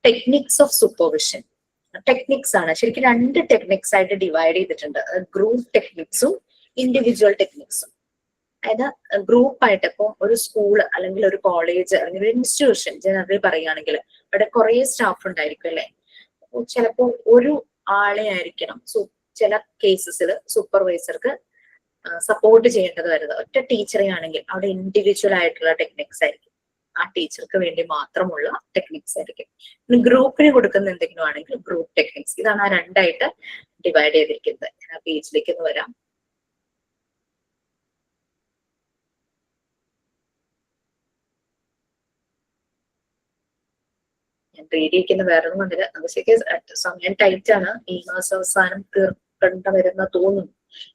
Techniques of supervision. ടെക്നിക്സ് ആണ് ശരിക്കും രണ്ട് ടെക്നിക്സ് ആയിട്ട് ഡിവൈഡ് ചെയ്തിട്ടുണ്ട്. ഗ്രൂപ്പ് ടെക്നിക്സും ഇൻഡിവിജ്വൽ ടെക്നിക്സും. അതായത് ഗ്രൂപ്പ് ആയിട്ട് ഇപ്പൊ ഒരു സ്കൂൾ അല്ലെങ്കിൽ ഒരു കോളേജ് അല്ലെങ്കിൽ ഒരു ഇൻസ്റ്റിറ്റ്യൂഷൻ ജനറലി പറയുകയാണെങ്കിൽ അവിടെ കുറെ സ്റ്റാഫ് ഉണ്ടായിരിക്കും അല്ലെ. ചിലപ്പോ ഒരു ആളെ ആയിരിക്കണം ചില കേസസിൽ സൂപ്പർവൈസർക്ക് സപ്പോർട്ട് ചെയ്യേണ്ടത് വരുന്നത്. ഒറ്റ ടീച്ചറെ ആണെങ്കിൽ അവിടെ ഇൻഡിവിജ്വൽ ആയിട്ടുള്ള ടെക്നിക്സ് ആയിരിക്കും, ആ ടീച്ചർക്ക് വേണ്ടി മാത്രമുള്ള ടെക്നിക്സ് ആയിരിക്കും. ഇനി ഗ്രൂപ്പിന് കൊടുക്കുന്ന എന്തെങ്കിലും ആണെങ്കിൽ ഗ്രൂപ്പ് ടെക്നിക്സ്. ഇതാണ് ആ രണ്ടായിട്ട് ഡിവൈഡ് ചെയ്തിരിക്കുന്നത്. ഞാൻ ആ പേജിലേക്ക് ഒന്ന് വരാം. ഞാൻ റീഡ് ചെയ്യിക്കുന്ന വേറൊന്നും വന്നില്ല. നമുക്ക് സമയം ടൈറ്റ് ആണ്, ഈ മാസം അവസാനം തീർക്കേണ്ട വരുന്ന തോന്നുന്നു.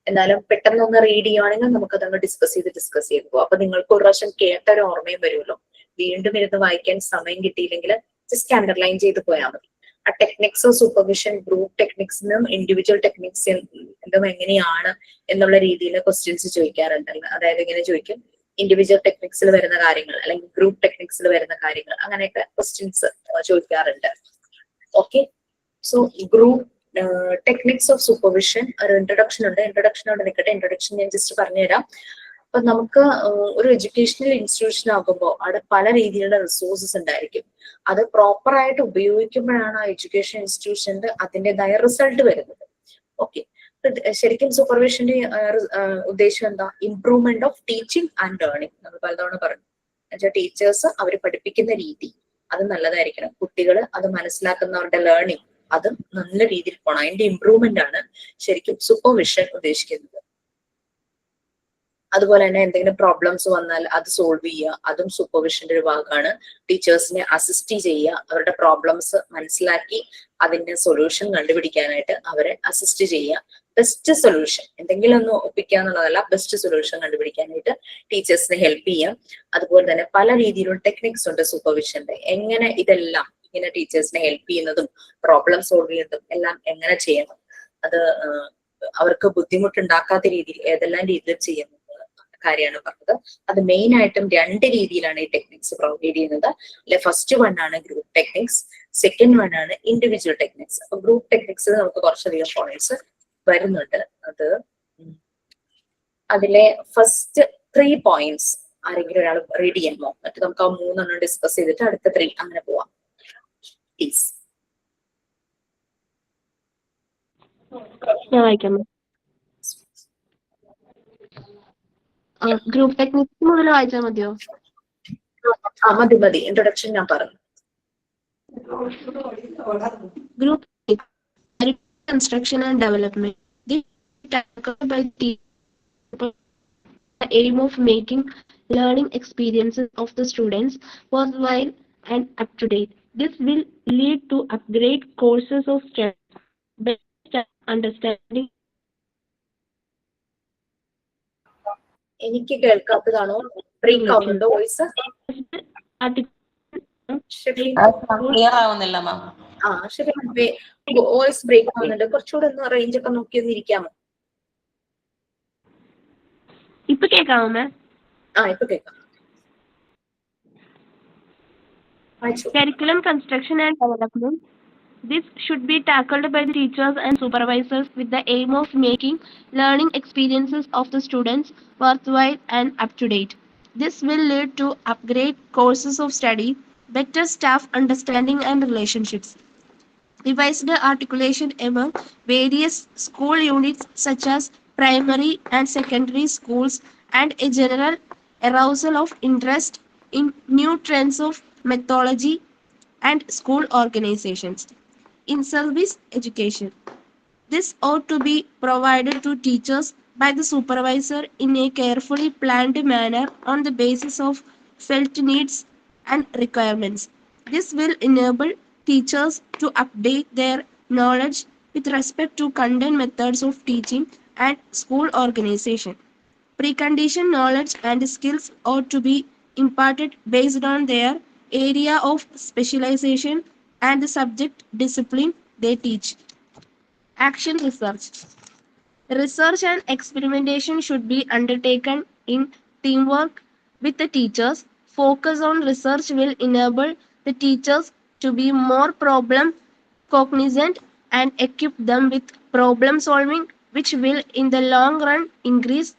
എന്നാലും പെട്ടെന്ന് ഒന്ന് റീഡ് ചെയ്യുവാണെങ്കിൽ നമുക്ക് അതങ്ങ് ഡിസ്കസ് ചെയ്ത് പോകും. അപ്പൊ നിങ്ങൾക്ക് ഒരു പ്രാവശ്യം കേട്ട ഒരു ഓർമ്മയും വരുമല്ലോ. വീണ്ടും ഇരുന്ന് വായിക്കാൻ സമയം കിട്ടിയില്ലെങ്കിൽ ജസ്റ്റ് അണ്ടർലൈൻ ചെയ്ത് പോയാൽ മതി. ആ ടെക്നിക്സ് ഓഫ് സൂപ്പർവിഷൻ ഗ്രൂപ്പ് ടെക്നിക്സിനും ഇൻഡിവിജ്വൽ ടെക്നിക്സിനും എങ്ങനെയാണ് എന്നുള്ള രീതിയിൽ ക്വസ്റ്റ്യൻസ് ചോദിക്കാറുണ്ടല്ലോ. അതായത് ഇങ്ങനെ ചോദിക്കും, ഇൻഡിവിജ്വൽ ടെക്നിക്സിൽ വരുന്ന കാര്യങ്ങൾ അല്ലെങ്കിൽ ഗ്രൂപ്പ് ടെക്നിക്സിൽ വരുന്ന കാര്യങ്ങൾ, അങ്ങനെയൊക്കെ ക്വസ്റ്റ്യൻസ് ചോദിക്കാറുണ്ട്. Okay, so group techniques of supervision ഒരു ഇൻട്രൊഡക്ഷൻ ഉണ്ട്. ഇൻട്രൊഡക്ഷനോട് നിൽക്കട്ടെ. ഇൻട്രൊഡക്ഷൻ ഞാൻ ജസ്റ്റ് പറഞ്ഞുതരാം. അപ്പൊ നമുക്ക് ഒരു എഡ്യൂക്കേഷണൽ ഇൻസ്റ്റിറ്റ്യൂഷൻ ആകുമ്പോൾ അവിടെ പല രീതിയിലുള്ള റിസോഴ്സസ് ഉണ്ടായിരിക്കും. അത് പ്രോപ്പർ ആയിട്ട് ഉപയോഗിക്കുമ്പോഴാണ് ആ എഡ്യൂക്കേഷൻ ഇൻസ്റ്റിറ്റ്യൂഷന്റെ അതിൻ്റെതായ റിസൾട്ട് വരുന്നത്. ഓക്കെ, ശരിക്കും സൂപ്പർവിഷന്റെ ഉദ്ദേശം എന്താ? Improvement of teaching and learning. നമ്മൾ പലതവണ പറഞ്ഞു. എന്നുവെച്ചാൽ ടീച്ചേഴ്സ് അവർ പഠിപ്പിക്കുന്ന രീതി അത് നല്ലതായിരിക്കണം, കുട്ടികൾ അത് മനസ്സിലാക്കുന്നവരുടെ ലേണിംഗ് അത് നല്ല രീതിയിൽ പോകണം. അതിന്റെ ഇംപ്രൂവ്മെന്റ് ആണ് ശരിക്കും സൂപ്പർവിഷൻ ഉദ്ദേശിക്കുന്നത്. അതുപോലെ തന്നെ എന്തെങ്കിലും പ്രോബ്ലംസ് വന്നാൽ അത് സോൾവ് ചെയ്യുക, അതും സൂപ്പർവിഷന്റെ ഒരു ഭാഗമാണ്. ടീച്ചേഴ്സിനെ അസിസ്റ്റ് ചെയ്യുക, അവരുടെ പ്രോബ്ലംസ് മനസ്സിലാക്കി അതിന്റെ സൊല്യൂഷൻ കണ്ടുപിടിക്കാനായിട്ട് അവരെ അസിസ്റ്റ് ചെയ്യുക. ബെസ്റ്റ് സൊല്യൂഷൻ, എന്തെങ്കിലും ഒന്ന് ഒപ്പിക്കുക എന്നുള്ളതല്ല, ബെസ്റ്റ് സൊല്യൂഷൻ കണ്ടുപിടിക്കാനായിട്ട് ടീച്ചേഴ്സിനെ ഹെൽപ്പ് ചെയ്യാം. അതുപോലെ തന്നെ പല രീതിയിലുള്ള ടെക്നിക്സ് ഉണ്ട് സൂപ്പർവിഷന്റെ. എങ്ങനെ ഇതെല്ലാം ഇങ്ങനെ ടീച്ചേഴ്സിനെ ഹെൽപ്പ് ചെയ്യുന്നതും പ്രോബ്ലം സോൾവ് ചെയ്യുന്നതും എല്ലാം എങ്ങനെ ചെയ്യണം, അത് അവർക്ക് ബുദ്ധിമുട്ടുണ്ടാക്കാത്ത രീതിയിൽ ഏതെല്ലാം രീതിയിൽ ചെയ്യുന്നു കാര്യമാണ് പറഞ്ഞത്. അത് മെയിൻ ആയിട്ടും 2 രീതിയിലാണ് ഈ ടെക്നിക്സ് പ്രൊവൈഡ് ചെയ്യുന്നത്. അല്ലെ, ഫസ്റ്റ് വൺ ആണ് ഗ്രൂപ്പ് ടെക്നിക്സ്, സെക്കൻഡ് വൺ ആണ് ഇൻഡിവിജ്വൽ ടെക്നിക്സ്. അപ്പൊ ഗ്രൂപ്പ് ടെക്നിക്സ് നമുക്ക് കുറച്ചധികം പോയിന്റ്സ് വരുന്നുണ്ട്. അത് അതിലെ ഫസ്റ്റ് 3 പോയിന്റ്സ് ആരെങ്കിലും ഒരാൾ റീഡ് ചെയ്യാമോ? എന്നിട്ട് നമുക്ക് ആ 3 ഡിസ്കസ് ചെയ്തിട്ട് അടുത്ത 3 അങ്ങനെ പോവാം. പ്ലീസ്. ഞാൻ വായിക്കാം. ഗ്രൂപ്പ് ടെക്നിക്സ് മുതൽ വായിച്ചാൽ മതിയോ? മതി. ഇൻട്രൊഡക്ഷൻ ഞാൻ പറഞ്ഞു. Group construction and development. This is tackled by the aim of making learning experiences of the students worthwhile and up to date. This will lead to upgrade courses of study, better understanding. എനിക്ക് കേൾക്കാത്തതാണോ? Break ആവുന്നുണ്ടോ voice? Clear ആവുന്നില്ല ma'am. ശരി, voice break ആവുന്നുണ്ട്. കുറച്ചുകൂടെ ഒന്ന് range ഒക്കെ നോക്കി ഒന്ന് ഇരിക്കാമോ? ഇപ്പൊ കേൾക്കാമോ മാം? ഇപ്പൊ കേൾക്കാം. Curriculum construction and development. This should be tackled by the teachers and supervisors with the aim of making learning experiences of the students worthwhile and up to date. This will lead to upgrade courses of study, better staff understanding and relationships, revised articulation among various school units such as primary and secondary schools, and a general arousal of interest in new trends of methodology and school organizations. In service education, this ought to be provided to teachers by the supervisor in a carefully planned manner on the basis of felt needs and requirements. This will enable teachers to update their knowledge with respect to content, methods of teaching, and school organization. Precondition knowledge and skills ought to be imparted based on their area of specialization and the subject discipline they teach. Action research. Research and experimentation should be undertaken in teamwork with the teachers. Focus on research will enable the teachers to be more problem cognizant and equip them with problem solving, which will in the long run increase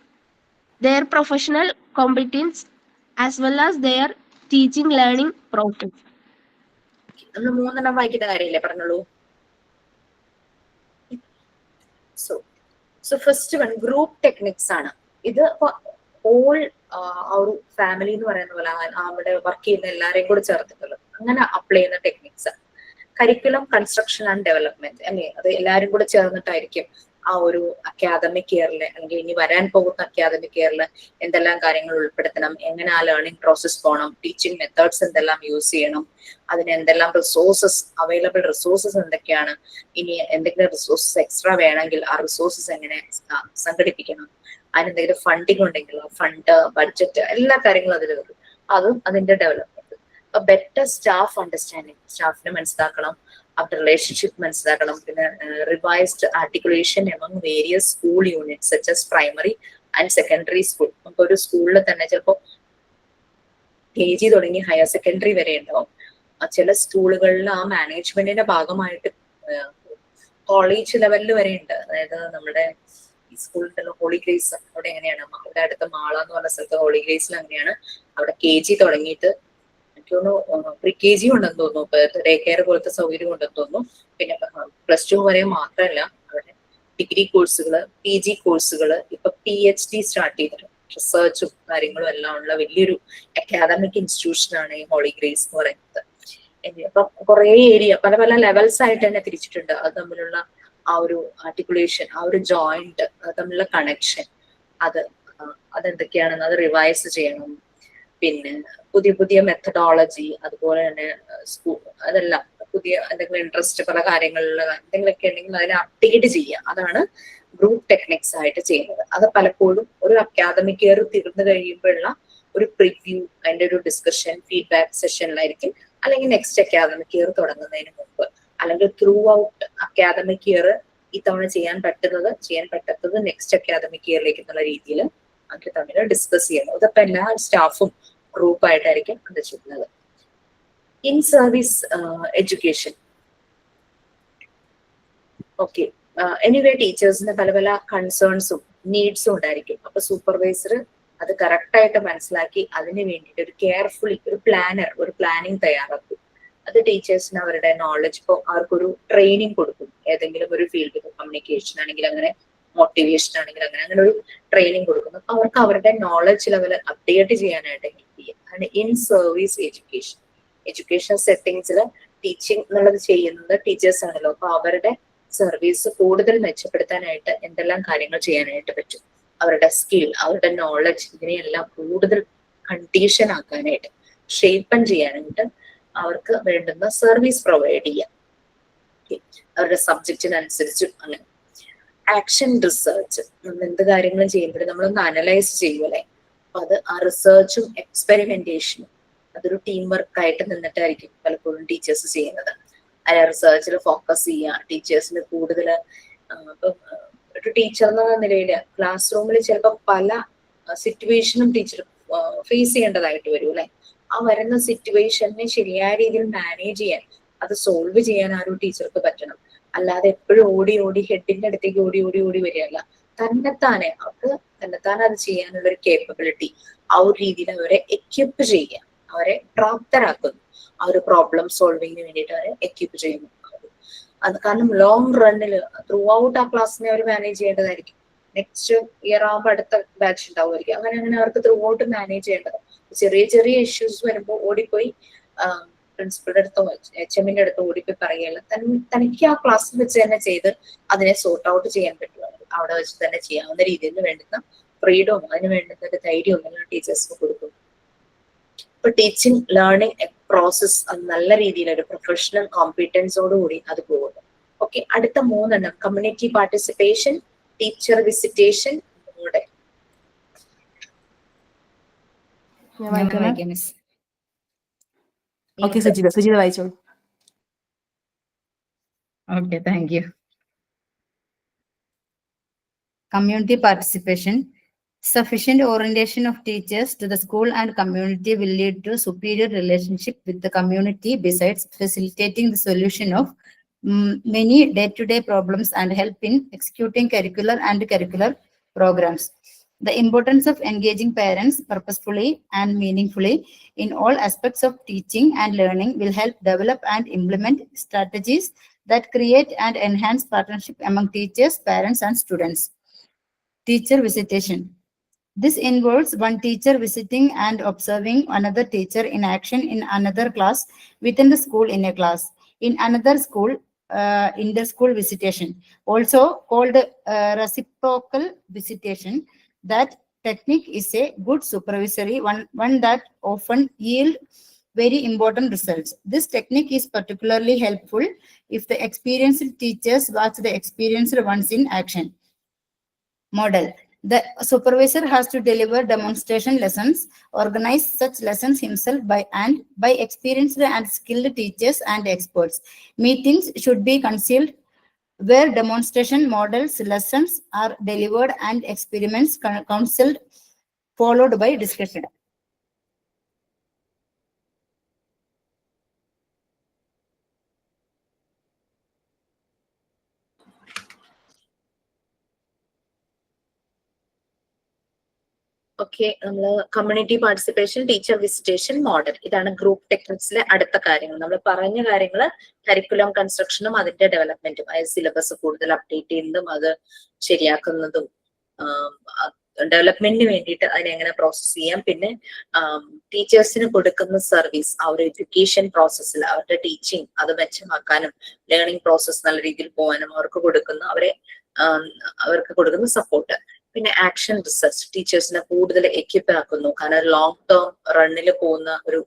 their professional competence as well as their teaching learning process. നമ്മൾ 3 വായിക്കുന്ന കാര്യമില്ലേ? പറഞ്ഞോളൂ. So first one group techniques ആണ്. ഇത് all ഒരു family എന്ന് പറയുന്ന പോലെ അവിടെ വർക്ക് ചെയ്യുന്ന എല്ലാരെയും കൂടെ ചേർത്തിട്ടുള്ളത് അങ്ങനെ അപ്ലൈ ചെയ്യുന്ന techniques. Curriculum construction and development അല്ലേ, അത് എല്ലാരും കൂടെ ചേർന്നിട്ടായിരിക്കും ആ ഒരു അക്കാദമിക് ഇയറില് അല്ലെങ്കിൽ ഇനി വരാൻ പോകുന്ന അക്കാദമിക് ഇയറില് എന്തെല്ലാം കാര്യങ്ങൾ ഉൾപ്പെടുത്തണം, എങ്ങനെ ആ ലേണിംഗ് പ്രോസസ് പോകണം, ടീച്ചിങ് മെത്തേഡ്സ് എന്തെല്ലാം യൂസ് ചെയ്യണം, അതിന് എന്തെല്ലാം റിസോഴ്സസ് അവൈലബിൾ റിസോഴ്സസ് എന്തൊക്കെയാണ്, ഇനി എന്തെങ്കിലും റിസോഴ്സസ് എക്സ്ട്രാ വേണമെങ്കിൽ ആ റിസോഴ്സസ് എങ്ങനെ സംഘടിപ്പിക്കണം, അതിനെന്തെങ്കിലും ഫണ്ടിങ് ഉണ്ടെങ്കിൽ ഫണ്ട്, ബഡ്ജറ്റ്, എല്ലാ കാര്യങ്ങളും അതിൽ വരും. അതും അതിന്റെ ഡെവലപ്മെന്റ്. ബെറ്റർ സ്റ്റാഫ് അണ്ടർസ്റ്റാൻഡിങ്, സ്റ്റാഫിനെ മനസ്സിലാക്കണം, അവരുടെ റിലേഷൻഷിപ്പ് മനസ്സിലാക്കണം. പിന്നെ revised articulation among various school units such as primary and secondary school. നമുക്ക് ഒരു സ്കൂളിൽ തന്നെ ചിലപ്പോൾ KG തുടങ്ങി ഹയർ സെക്കൻഡറി വരെ ഉണ്ടാവും. ചില സ്കൂളുകളിൽ ആ മാനേജ്മെന്റിന്റെ ഭാഗമായിട്ട് കോളേജ് ലെവലിൽ വരെ ഉണ്ട്. അതായത് നമ്മുടെ ഈ സ്കൂളിൽ ഹോളി ഗ്രേസ് അവിടെ എങ്ങനെയാണ്, അവിടെ അടുത്ത മാള എന്ന് പറഞ്ഞ സ്ഥലത്ത് ഹോളി ഗ്രേസിൽ അങ്ങനെയാണ്. അവിടെ KG തുടങ്ങിയിട്ട് എനിക്ക് തോന്നുന്നു പ്രീ KG ഉണ്ടെന്ന് തോന്നുന്നു, ഡേ കെയർ പോലത്തെ സൗകര്യം ഉണ്ടെന്ന് തോന്നുന്നു. പിന്നെ +2 വരെ മാത്രമല്ല അവിടെ ഡിഗ്രി കോഴ്സുകൾ, PG കോഴ്സുകൾ, ഇപ്പൊ PhD സ്റ്റാർട്ട് ചെയ്തിട്ടുണ്ട്. റിസർച്ചും കാര്യങ്ങളും എല്ലാം ഉള്ള വലിയൊരു അക്കാദമിക് ഇൻസ്റ്റിറ്റ്യൂഷൻ ആണ് ഈ ഹോളി ഗ്രേസ് എന്ന് പറയുന്നത്. അപ്പൊ കുറെ ഏരിയ പല പല ലെവൽസ് ആയിട്ട് തന്നെ തിരിച്ചിട്ടുണ്ട്. അത് തമ്മിലുള്ള ആ ഒരു ആർട്ടിക്കുലേഷൻ, ആ ഒരു ജോയിന്റ്, അത് തമ്മിലുള്ള കണക്ഷൻ, അതെന്തൊക്കെയാണെന്ന് അത് റിവൈസ് ചെയ്യണം. പിന്നെ പുതിയ പുതിയ മെത്തഡോളജി, അതുപോലെ തന്നെ അതെല്ലാം പുതിയ എന്തെങ്കിലും ഇൻട്രസ്റ്റ് പല കാര്യങ്ങളിൽ എന്തെങ്കിലുമൊക്കെ ഉണ്ടെങ്കിൽ അതിനെ അപ്ഡേറ്റ് ചെയ്യുക. അതാണ് ഗ്രൂപ്പ് ടെക്നിക്സ് ആയിട്ട് ചെയ്യുന്നത്. അത് പലപ്പോഴും ഒരു അക്കാദമിക് ഇയർ തീർന്നു കഴിയുമ്പോഴുള്ള ഒരു പ്രിവ്യൂ, അതിന്റെ ഒരു ഡിസ്കഷൻ, ഫീഡ്ബാക്ക് സെഷനിലായിരിക്കും, അല്ലെങ്കിൽ നെക്സ്റ്റ് അക്കാദമിക് ഇയർ തുടങ്ങുന്നതിന് മുമ്പ്, അല്ലെങ്കിൽ ത്രൂ ഔട്ട് അക്കാദമിക് ഇയർ ഇത്തവണ ചെയ്യാൻ പറ്റാത്തത് നെക്സ്റ്റ് അക്കാദമിക് ഇയറിലേക്ക് എന്നുള്ള രീതിയിൽ അവർ തമ്മിൽ ഡിസ്കസ് ചെയ്യണം. ഇതപ്പോ എല്ലാ സ്റ്റാഫും ഗ്രൂപ്പായിട്ടായിരിക്കും അത് ചെയ്യുന്നത്. In service education, okay, anyway ടീച്ചേഴ്സിന് പല പല കൺസേൺസും നീഡ്സും ഉണ്ടായിരിക്കും. അപ്പൊ സൂപ്പർവൈസർ അത് കറക്റ്റ് ആയിട്ട് മനസ്സിലാക്കി അതിന് വേണ്ടിയിട്ട് ഒരു കെയർഫുള്ളി ഒരു പ്ലാനിങ് തയ്യാറാക്കും. അത് ടീച്ചേഴ്സിന് അവരുടെ നോളജ്, ഇപ്പോൾ അവർക്കൊരു ട്രെയിനിങ് കൊടുക്കും. ഏതെങ്കിലും ഒരു ഫീൽഡിൽ കമ്മ്യൂണിക്കേഷൻ ആണെങ്കിൽ അങ്ങനെ, മോട്ടിവേഷൻ ആണെങ്കിൽ അങ്ങനെ ഒരു ട്രെയിനിങ് കൊടുക്കുന്നു. അപ്പൊ അവർക്ക് അവരുടെ നോളജ് ലെവൽ അപ്ഡേറ്റ് ചെയ്യാനായിട്ട് ഹെൽപ്പ് ചെയ്യും. അതാണ് ഇൻ സർവീസ് എഡ്യൂക്കേഷൻ. എഡ്യൂക്കേഷൻ സെറ്റിംഗ്സിൽ ടീച്ചിങ് എന്നുള്ളത് ചെയ്യുന്നത് ടീച്ചേഴ്സ് ആണല്ലോ. അപ്പൊ അവരുടെ സർവീസ് കൂടുതൽ മെച്ചപ്പെടുത്താനായിട്ട് എന്തെല്ലാം കാര്യങ്ങൾ ചെയ്യാനായിട്ട് പറ്റും, അവരുടെ സ്കിൽ, അവരുടെ നോളജ്, ഇതിനെയെല്ലാം കൂടുതൽ കണ്ടീഷൻ ആക്കാനായിട്ട്, ഷേപ്പൺ ചെയ്യാനായിട്ട് അവർക്ക് വേണ്ടുന്ന സർവീസ് പ്രൊവൈഡ് ചെയ്യാം. അവരുടെ സബ്ജക്റ്റിനനുസരിച്ചും അങ്ങനെ. ആക്ഷൻ റിസർച്ച്, നമ്മൾ എന്ത് കാര്യങ്ങളും ചെയ്യുമ്പോഴും നമ്മളൊന്ന് അനലൈസ് ചെയ്യുമല്ലേ. അപ്പൊ അത് ആ റിസർച്ചും എക്സ്പെരിമെന്റേഷനും അതൊരു ടീം വർക്കായിട്ട് നിന്നിട്ടായിരിക്കും പലപ്പോഴും ടീച്ചേഴ്സ് ചെയ്യുന്നത്. ആ റിസർച്ചിൽ ഫോക്കസ് ചെയ്യുക, ടീച്ചേഴ്സിന് കൂടുതൽ ഒരു ടീച്ചർ എന്ന നിലയിൽ ക്ലാസ് റൂമിൽ ചിലപ്പോൾ പല സിറ്റുവേഷനും ടീച്ചർ ഫേസ് ചെയ്യേണ്ടതായിട്ട് വരും അല്ലെ. ആ വരുന്ന സിറ്റുവേഷനെ ശരിയായ രീതിയിൽ മാനേജ് ചെയ്യാൻ, അത് സോൾവ് ചെയ്യാൻ ആ ഒരു ടീച്ചർക്ക് പറ്റണം. അല്ലാതെ എപ്പോഴും ഓടി ഹെഡിന്റെ അടുത്തേക്ക് ഓടി വരികയല്ല. തന്നെത്താനെ അത് ചെയ്യാനുള്ള ഒരു കേപ്പബിലിറ്റി, ആ ഒരു രീതിയിൽ അവരെ എക്യുപ്പ് ചെയ്യുക, അവരെ പ്രാപ്തരാക്കുന്നു. ആ ഒരു പ്രോബ്ലം സോൾവിങ്ങിന് വേണ്ടിയിട്ട് അവരെ എക്യുപ്പ് ചെയ്യുന്നു. അത് കാരണം ലോങ് റണ്ണിൽ ത്രൂ ഔട്ട് ആ ക്ലാസ്സിനെ അവർ മാനേജ് ചെയ്യേണ്ടതായിരിക്കും. നെക്സ്റ്റ് ഇയർ ആകുമ്പോൾ അടുത്ത ബാച്ച് ഉണ്ടാവുമായിരിക്കും. അങ്ങനെ അവർക്ക് ത്രൂ ഔട്ട് മാനേജ് ചെയ്യേണ്ടത്. ചെറിയ ഇഷ്യൂസ് വരുമ്പോൾ ഓടിപ്പോയി പ്രിൻസിപ്പളുടെ അടുത്തോ HMന്റെ അടുത്തോ ഓടിപ്പോയി പറയുകയല്ല, തനിക്ക് ആ ക്ലാസ്സിൽ വെച്ച് തന്നെ ചെയ്ത് അതിനെ സോർട്ട് ഔട്ട് ചെയ്യാൻ പറ്റുമോ അവിടെ വെച്ച് തന്നെ ചെയ്യാവുന്ന രീതിയിൽ വേണ്ടുന്ന ഫ്രീഡവും അതിന് വേണ്ടുന്ന ഒരു ധൈര്യവും എല്ലാം ടീച്ചേഴ്സിന് കൊടുക്കും. ഇപ്പൊ ടീച്ചിങ് ലേണിംഗ് പ്രോസസ് അത് നല്ല രീതിയിൽ ഒരു പ്രൊഫഷണൽ കോമ്പീറ്റൻസോടുകൂടി അത് പോകുന്നു. ഓക്കെ, അടുത്ത 3 community participation, teacher visitation, model. Okay, Sujitha വായിച്ചോളൂ. Okay, thank you. Community participation. Sufficient orientation of teachers to the school and community will lead to superior relationship with the community, besides facilitating the solution of many day-to-day problems and help in executing curricular programs. The importance of engaging parents purposefully and meaningfully in all aspects of teaching and learning will help develop and implement strategies that create and enhance partnership among teachers, parents, and students. Teacher visitation. This involves one teacher visiting and observing another teacher in action in another class within the school in a class. In another school, inter-school visitation, also called reciprocal visitation. That technique is a good supervisory one that often yield very important results. This technique is particularly helpful if the experienced teachers watch the experienced ones in action. Model. The supervisor has to deliver demonstration lessons, organize such lessons himself by experienced and skilled teachers and experts. Meetings should be concealed where demonstration models, lessons are delivered and experiments counseled, followed by discussion. Okay, നമ്മള് community participation, teacher visitation, model, ഇതാണ് group ടെക്നിക്സിലെ അടുത്ത കാര്യങ്ങൾ. നമ്മൾ പറഞ്ഞ കാര്യങ്ങള് curriculum കൺസ്ട്രക്ഷനും അതിന്റെ ഡെവലപ്മെന്റും, അതായത് സിലബസ് കൂടുതൽ അപ്ഡേറ്റ് ചെയ്യുന്നതും അത് ശരിയാക്കുന്നതും, ഡെവലപ്മെന്റിന് വേണ്ടിയിട്ട് അതിനെങ്ങനെ പ്രോസസ് ചെയ്യാം, പിന്നെ ടീച്ചേഴ്സിന് കൊടുക്കുന്ന സർവീസ്, ആ ഒരു എഡ്യൂക്കേഷൻ പ്രോസസ്സിൽ അവരുടെ ടീച്ചിങ് അത് മെച്ചമാക്കാനും ലേണിംഗ് പ്രോസസ്സ് നല്ല രീതിയിൽ പോകാനും അവർക്ക് കൊടുക്കുന്ന സപ്പോർട്ട്, പിന്നെ ആക്ഷൻ റിസർച്ച്, ടീച്ചേഴ്സിനെ കൂടുതൽ എക്യുപ്പ് ആക്കുന്നു. കാരണം ലോങ് ടേം റണ്ണിൽ പോകുന്ന ഒരു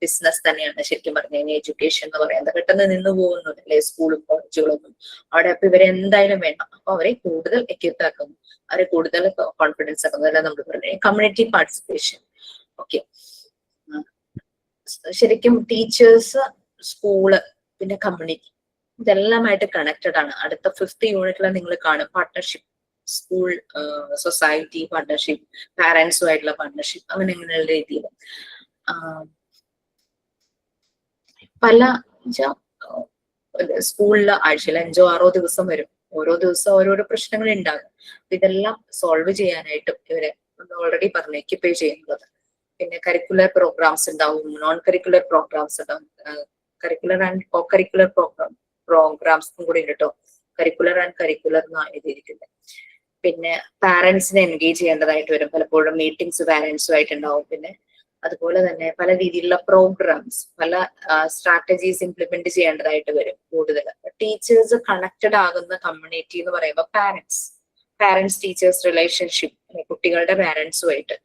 ബിസിനസ് തന്നെയാണ് ശരിക്കും പറഞ്ഞു കഴിഞ്ഞാൽ എഡ്യൂക്കേഷൻ എന്ന് പറയുന്നത്. പെട്ടെന്ന് നിന്ന് പോകുന്നില്ലേ സ്കൂളും കോളേജുകളൊന്നും. അവിടെ അപ്പൊ ഇവരെ എന്തായാലും വേണം. അപ്പൊ അവരെ കൂടുതൽ എക്യുപ്പ് ആക്കുന്നു, അവരെ കൂടുതൽ കോൺഫിഡൻസ് ആക്കുന്നു. അതെല്ലാം നമ്മൾ പറഞ്ഞു. Community participation. ഓക്കെ, ശരിക്കും ടീച്ചേഴ്സ്, സ്കൂള്, പിന്നെ കമ്മ്യൂണിറ്റി, ഇതെല്ലാമായിട്ട് കണക്റ്റഡ് ആണ്. അടുത്ത 5th യൂണിറ്റിൽ നിങ്ങൾ കാണും പാർട്ട്ണർഷിപ്പ്, സ്കൂൾ സൊസൈറ്റി പാർട്ട്ണർഷിപ്പ്, പാരന്റ്സുമായിട്ടുള്ള പാർട്ട്ണർഷിപ്പ്, അങ്ങനെയുള്ള രീതിയിൽ പല സ്കൂളിൽ ആഴ്ചയിൽ 5-6 ദിവസം വരും. ഓരോ ദിവസം ഓരോരോ പ്രശ്നങ്ങൾ ഉണ്ടാകും. ഇതെല്ലാം സോൾവ് ചെയ്യാനായിട്ടും ഇവരെ ഓൾറെഡി പറഞ്ഞു എക്യുപ്പൈ ചെയ്യുന്നത്. പിന്നെ കരിക്കുലർ പ്രോഗ്രാംസ് ഉണ്ടാവും, നോൺ കരിക്കുലർ പ്രോഗ്രാംസ് ഉണ്ടാവും, കരിക്കുലർ ആൻഡ് കോ കരിക്കുലർ പ്രോഗ്രാംസും കൂടി ഉണ്ട് കേട്ടോ. കരിക്കുലർ ആൻഡ് കരിക്കുലർ എന്നാണ് എഴുതിയിരിക്കുന്നത്. പിന്നെ പാരന്റ്സിനെ എൻഗേജ് ചെയ്യേണ്ടതായിട്ട് വരും. പലപ്പോഴും മീറ്റിംഗ്സ് പാരന്റ്സുമായിട്ട് ഉണ്ടാവും. പിന്നെ അതുപോലെ തന്നെ പല രീതിയിലുള്ള പ്രോഗ്രാംസ്, പല സ്ട്രാറ്റജീസ് ഇംപ്ലിമെന്റ് ചെയ്യേണ്ടതായിട്ട് വരും. കൂടുതൽ ടീച്ചേഴ്സ് കണക്റ്റഡ് ആകുന്ന കമ്മ്യൂണിറ്റി എന്ന് പറയുമ്പോൾ പാരന്റ്സ് ടീച്ചേഴ്സ് റിലേഷൻഷിപ്പ്, കുട്ടികളുടെ പാരന്റ്സുമായിട്ട്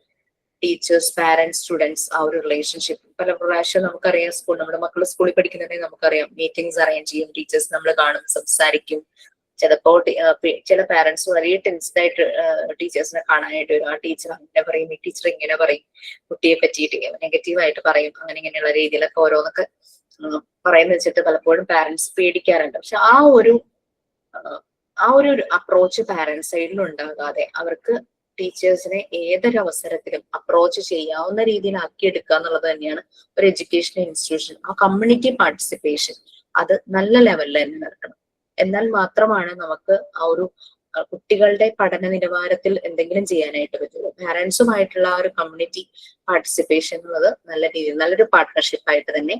ടീച്ചേഴ്സ്, പാരന്റ്സ്, സ്റ്റുഡൻസ്, ആ ഒരു റിലേഷൻഷിപ്പ്. പല പ്രാവശ്യം നമുക്കറിയാം, നമ്മുടെ മക്കൾ സ്കൂളിൽ പഠിക്കുന്നുണ്ടെങ്കിൽ നമുക്കറിയാം മീറ്റിംഗ്സ് അറേഞ്ച് ചെയ്യും, ടീച്ചേഴ്സ് നമ്മൾ കാണും, സംസാരിക്കും. ചിലപ്പോൾ ചില പാരന്റ്സ് വളരെ ടെൻസ്ഡ് ആയിട്ട് ടീച്ചേഴ്സിനെ കാണാനായിട്ട് വരും. ആ ടീച്ചർ അങ്ങനെ പറയും, ഈ ടീച്ചർ ഇങ്ങനെ പറയും, കുട്ടിയെ പറ്റിയിട്ട് നെഗറ്റീവായിട്ട് പറയും, അങ്ങനെ ഇങ്ങനെയുള്ള രീതിയിലൊക്കെ ഓരോന്നൊക്കെ പറയുന്ന വെച്ചിട്ട് പലപ്പോഴും പാരന്റ്സ് പേടിക്കാറുണ്ട്. പക്ഷെ ആ ഒരു അപ്രോച്ച് പാരന്റ് സൈഡിൽ ഉണ്ടാകാതെ അവർക്ക് ടീച്ചേഴ്സിനെ ഏതൊരു അവസരത്തിലും അപ്രോച്ച് ചെയ്യാവുന്ന രീതിയിൽ ആക്കിയെടുക്കുക എന്നുള്ളത് തന്നെയാണ് ഒരു എഡ്യൂക്കേഷൻ ഇൻസ്റ്റിറ്റ്യൂഷൻ. ആ കമ്മ്യൂണിറ്റി പാർട്ടിസിപ്പേഷൻ അത് നല്ല ലെവലിൽ തന്നെ നടക്കണം. എന്നാൽ മാത്രമാണ് നമുക്ക് ആ ഒരു കുട്ടികളുടെ പഠന നിലവാരത്തിൽ എന്തെങ്കിലും ചെയ്യാനായിട്ട് പറ്റുള്ളൂ. പാരന്റ്സുമായിട്ടുള്ള ആ ഒരു കമ്മ്യൂണിറ്റി പാർട്ടിസിപ്പേഷൻ എന്നുള്ളത് നല്ല രീതിയിൽ നല്ലൊരു പാർട്ട്ണർഷിപ്പ് ആയിട്ട് തന്നെ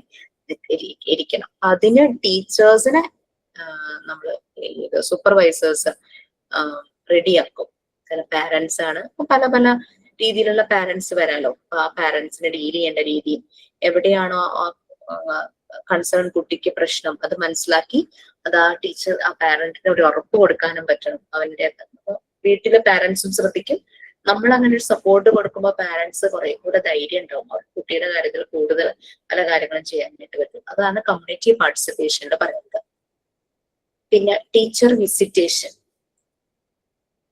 ഇരിക്കണം. അതിന് ടീച്ചേഴ്സിനെ നമ്മൾ സൂപ്പർവൈസേഴ്സ് റെഡിയാക്കും. ചില പാരന്റ്സ് ആണ്, പല പല രീതിയിലുള്ള പാരന്റ്സ് വരാലോ. ആ പാരന്റ്സിനെ ഡീൽ ചെയ്യേണ്ട രീതിയും എവിടെയാണോ കൺസേൺ കുട്ടിക്ക് പ്രശ്നം അത് മനസ്സിലാക്കി അത് ആ ടീച്ചർ ആ പാരന്റിന് ഒരു ഉറപ്പ് കൊടുക്കാനും പറ്റണം. അവന്റെ വീട്ടിലെ പാരന്റ്സും ശ്രദ്ധിക്കും. നമ്മൾ അങ്ങനെ ഒരു സപ്പോർട്ട് കൊടുക്കുമ്പോൾ പാരന്റ്സ് കുറെ കൂടെ ധൈര്യം ഉണ്ടാവും. അവർ കുട്ടിയുടെ കാര്യത്തിൽ കൂടുതൽ പല കാര്യങ്ങളും ചെയ്യാനായിട്ട് പറ്റും. അതാണ് കമ്മ്യൂണിറ്റി പാർട്ടിസിപ്പേഷനിൽ പറയുന്നത്. പിന്നെ teacher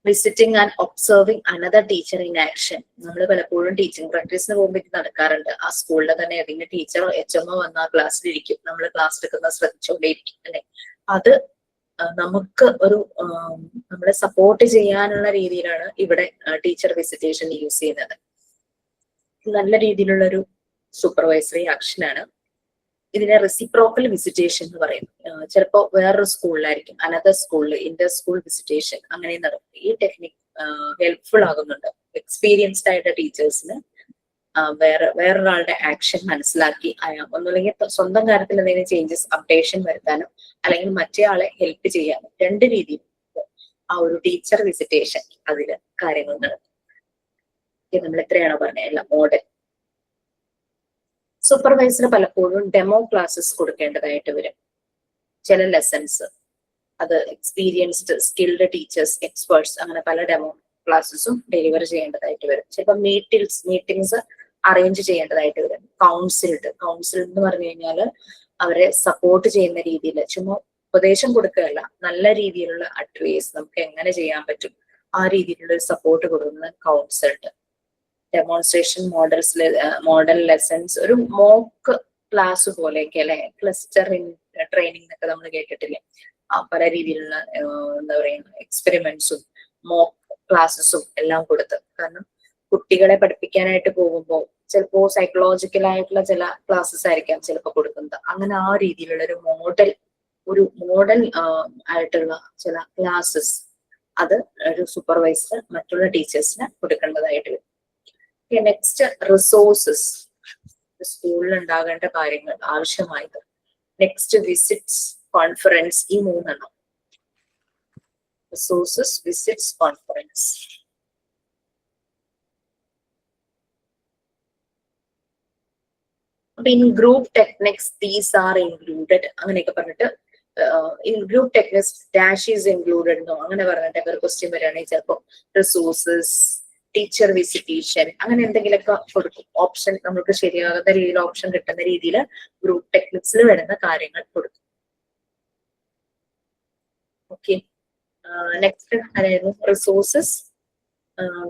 visiting and observing another teacher in action. നമ്മൾ പലപ്പോഴും ടീച്ചിങ് പ്രാക്ടീസിന് പോകുമ്പോൾ നടക്കാറുണ്ട്. ആ സ്കൂളിലെ തന്നെ ഏതെങ്കിലും ടീച്ചറോ HMO വന്ന് ആ ക്ലാസ്സിലിരിക്കും, നമ്മൾ ക്ലാസ് എടുക്കുന്ന ശ്രദ്ധിച്ചുകൊണ്ടേയിരിക്കും അല്ലെ. അത് നമുക്ക് ഒരു നമ്മളെ സപ്പോർട്ട് ചെയ്യാനുള്ള രീതിയിലാണ് ഇവിടെ ടീച്ചർ വിസിറ്റേഷൻ യൂസ് ചെയ്യുന്നത്. നല്ല രീതിയിലുള്ള ഒരു സൂപ്പർവൈസറി ആക്ഷനാണ്. ഇതിനെ റെസിപ്രോക്കൽ വിസിറ്റേഷൻ എന്ന് പറയും. ചിലപ്പോൾ വേറൊരു സ്കൂളിലായിരിക്കും, അനദർ സ്കൂളിൽ ഇന്റർ സ്കൂൾ വിസിറ്റേഷൻ അങ്ങനെ നടക്കും. ഈ ടെക്നിക് ഹെൽപ്ഫുൾ ആകുന്നുണ്ട് എക്സ്പീരിയൻസ്ഡ് ആയിട്ട് ടീച്ചേഴ്സിന് വേറൊരാളുടെ ആക്ഷൻ മനസ്സിലാക്കി ഒന്നുമില്ലെങ്കിൽ സ്വന്തം കാര്യത്തിൽ എന്തെങ്കിലും ചേഞ്ചസ് അപ്ഡേഷൻ വരുത്താനോ അല്ലെങ്കിൽ മറ്റേ ആളെ ഹെൽപ്പ് ചെയ്യാനോ രണ്ട് രീതിയിൽ ആ ഒരു ടീച്ചർ വിസിറ്റേഷൻ അതില് കാര്യങ്ങൾ നടക്കും. നമ്മൾ എത്രയാണോ പറഞ്ഞ മോഡൽ. സൂപ്പർവൈസർ പലപ്പോഴും ഡെമോ ക്ലാസ്സസ് കൊടുക്കേണ്ടതായിട്ട് വരും. ചില ലെസൺസ് അത് എക്സ്പീരിയൻസ്ഡ് സ്കിൽഡ് ടീച്ചേഴ്സ്, എക്സ്പേർട്സ് അങ്ങനെ പല ഡെമോ ക്ലാസ്സസും ഡെലിവർ ചെയ്യേണ്ടതായിട്ട് വരും. ചിലപ്പോൾ മീറ്റിംഗ്സ് അറേഞ്ച് ചെയ്യേണ്ടതായിട്ട് വരും. കൗൺസിൽ എന്ന് പറഞ്ഞു കഴിഞ്ഞാൽ അവരെ സപ്പോർട്ട് ചെയ്യുന്ന രീതിയിൽ ചുമ്മാ ഉപദേശം കൊടുക്കുകയല്ല, നല്ല രീതിയിലുള്ള അഡ്വൈസ് നമുക്ക് എങ്ങനെ ചെയ്യാൻ പറ്റും ആ രീതിയിലുള്ള ഒരു സപ്പോർട്ട് കൊടുക്കുന്ന കൗൺസിൽഡ്. ഡെമോൺസ്ട്രേഷൻ മോഡൽ ലെസൺസ്, ഒരു മോക്ക് ക്ലാസ് പോലെയൊക്കെ അല്ലെ, ക്ലസ്റ്റർ ട്രെയിനിങ് എന്നൊക്കെ നമ്മൾ കേട്ടിട്ടില്ലേ. പല രീതിയിലുള്ള എന്താ പറയുക എക്സ്പെരിമെന്റ്സും മോക്ക് ക്ലാസ്സസും എല്ലാം കൊടുത്ത്. കാരണം കുട്ടികളെ പഠിപ്പിക്കാനായിട്ട് പോകുമ്പോൾ ചിലപ്പോൾ സൈക്കോളജിക്കൽ ആയിട്ടുള്ള ചില ക്ലാസ്സസ് ആയിരിക്കാം ചിലപ്പോൾ കൊടുക്കുന്നത്. അങ്ങനെ ആ രീതിയിലുള്ള ഒരു മോഡൽ ആയിട്ടുള്ള ചില ക്ലാസ്സസ് അത് ഒരു സൂപ്പർവൈസർ മറ്റുള്ള ടീച്ചേഴ്സിന് കൊടുക്കേണ്ടതായിട്ട് വരും. നെക്സ്റ്റ് റിസോഴ്സസ്, സ്കൂളിൽ ഉണ്ടാകേണ്ട കാര്യങ്ങൾ ആവശ്യമായത്. നെക്സ്റ്റ് വിസിറ്റ്സ്, കോൺഫറൻസ്, ഈ 3 റിസോഴ്സസ്, വിസിറ്റ്സ്, കോൺഫറൻസ്. അപ്പൊ in group techniques these are included അങ്ങനെയൊക്കെ പറഞ്ഞിട്ട് in group techniques dash is included എന്നോ അങ്ങനെ പറഞ്ഞിട്ട് ഒരു ക്വസ്റ്റ്യൻ വരികയാണെങ്കിൽ ചിലപ്പോൾ റിസോഴ്സസ്, ടീച്ചർ വിസിറ്റേഷൻ, അങ്ങനെ എന്തെങ്കിലുമൊക്കെ കൊടുക്കും. ഓപ്ഷൻ നമുക്ക് ശരിയാകുന്ന രീതിയിൽ ഓപ്ഷൻ കിട്ടുന്ന രീതിയിൽ ഗ്രൂപ്പ് ടെക്നിക്സിൽ വരുന്ന കാര്യങ്ങൾ കൊടുക്കും. ഓക്കെ, നെക്സ്റ്റ് ആരായിരുന്നു? Resources,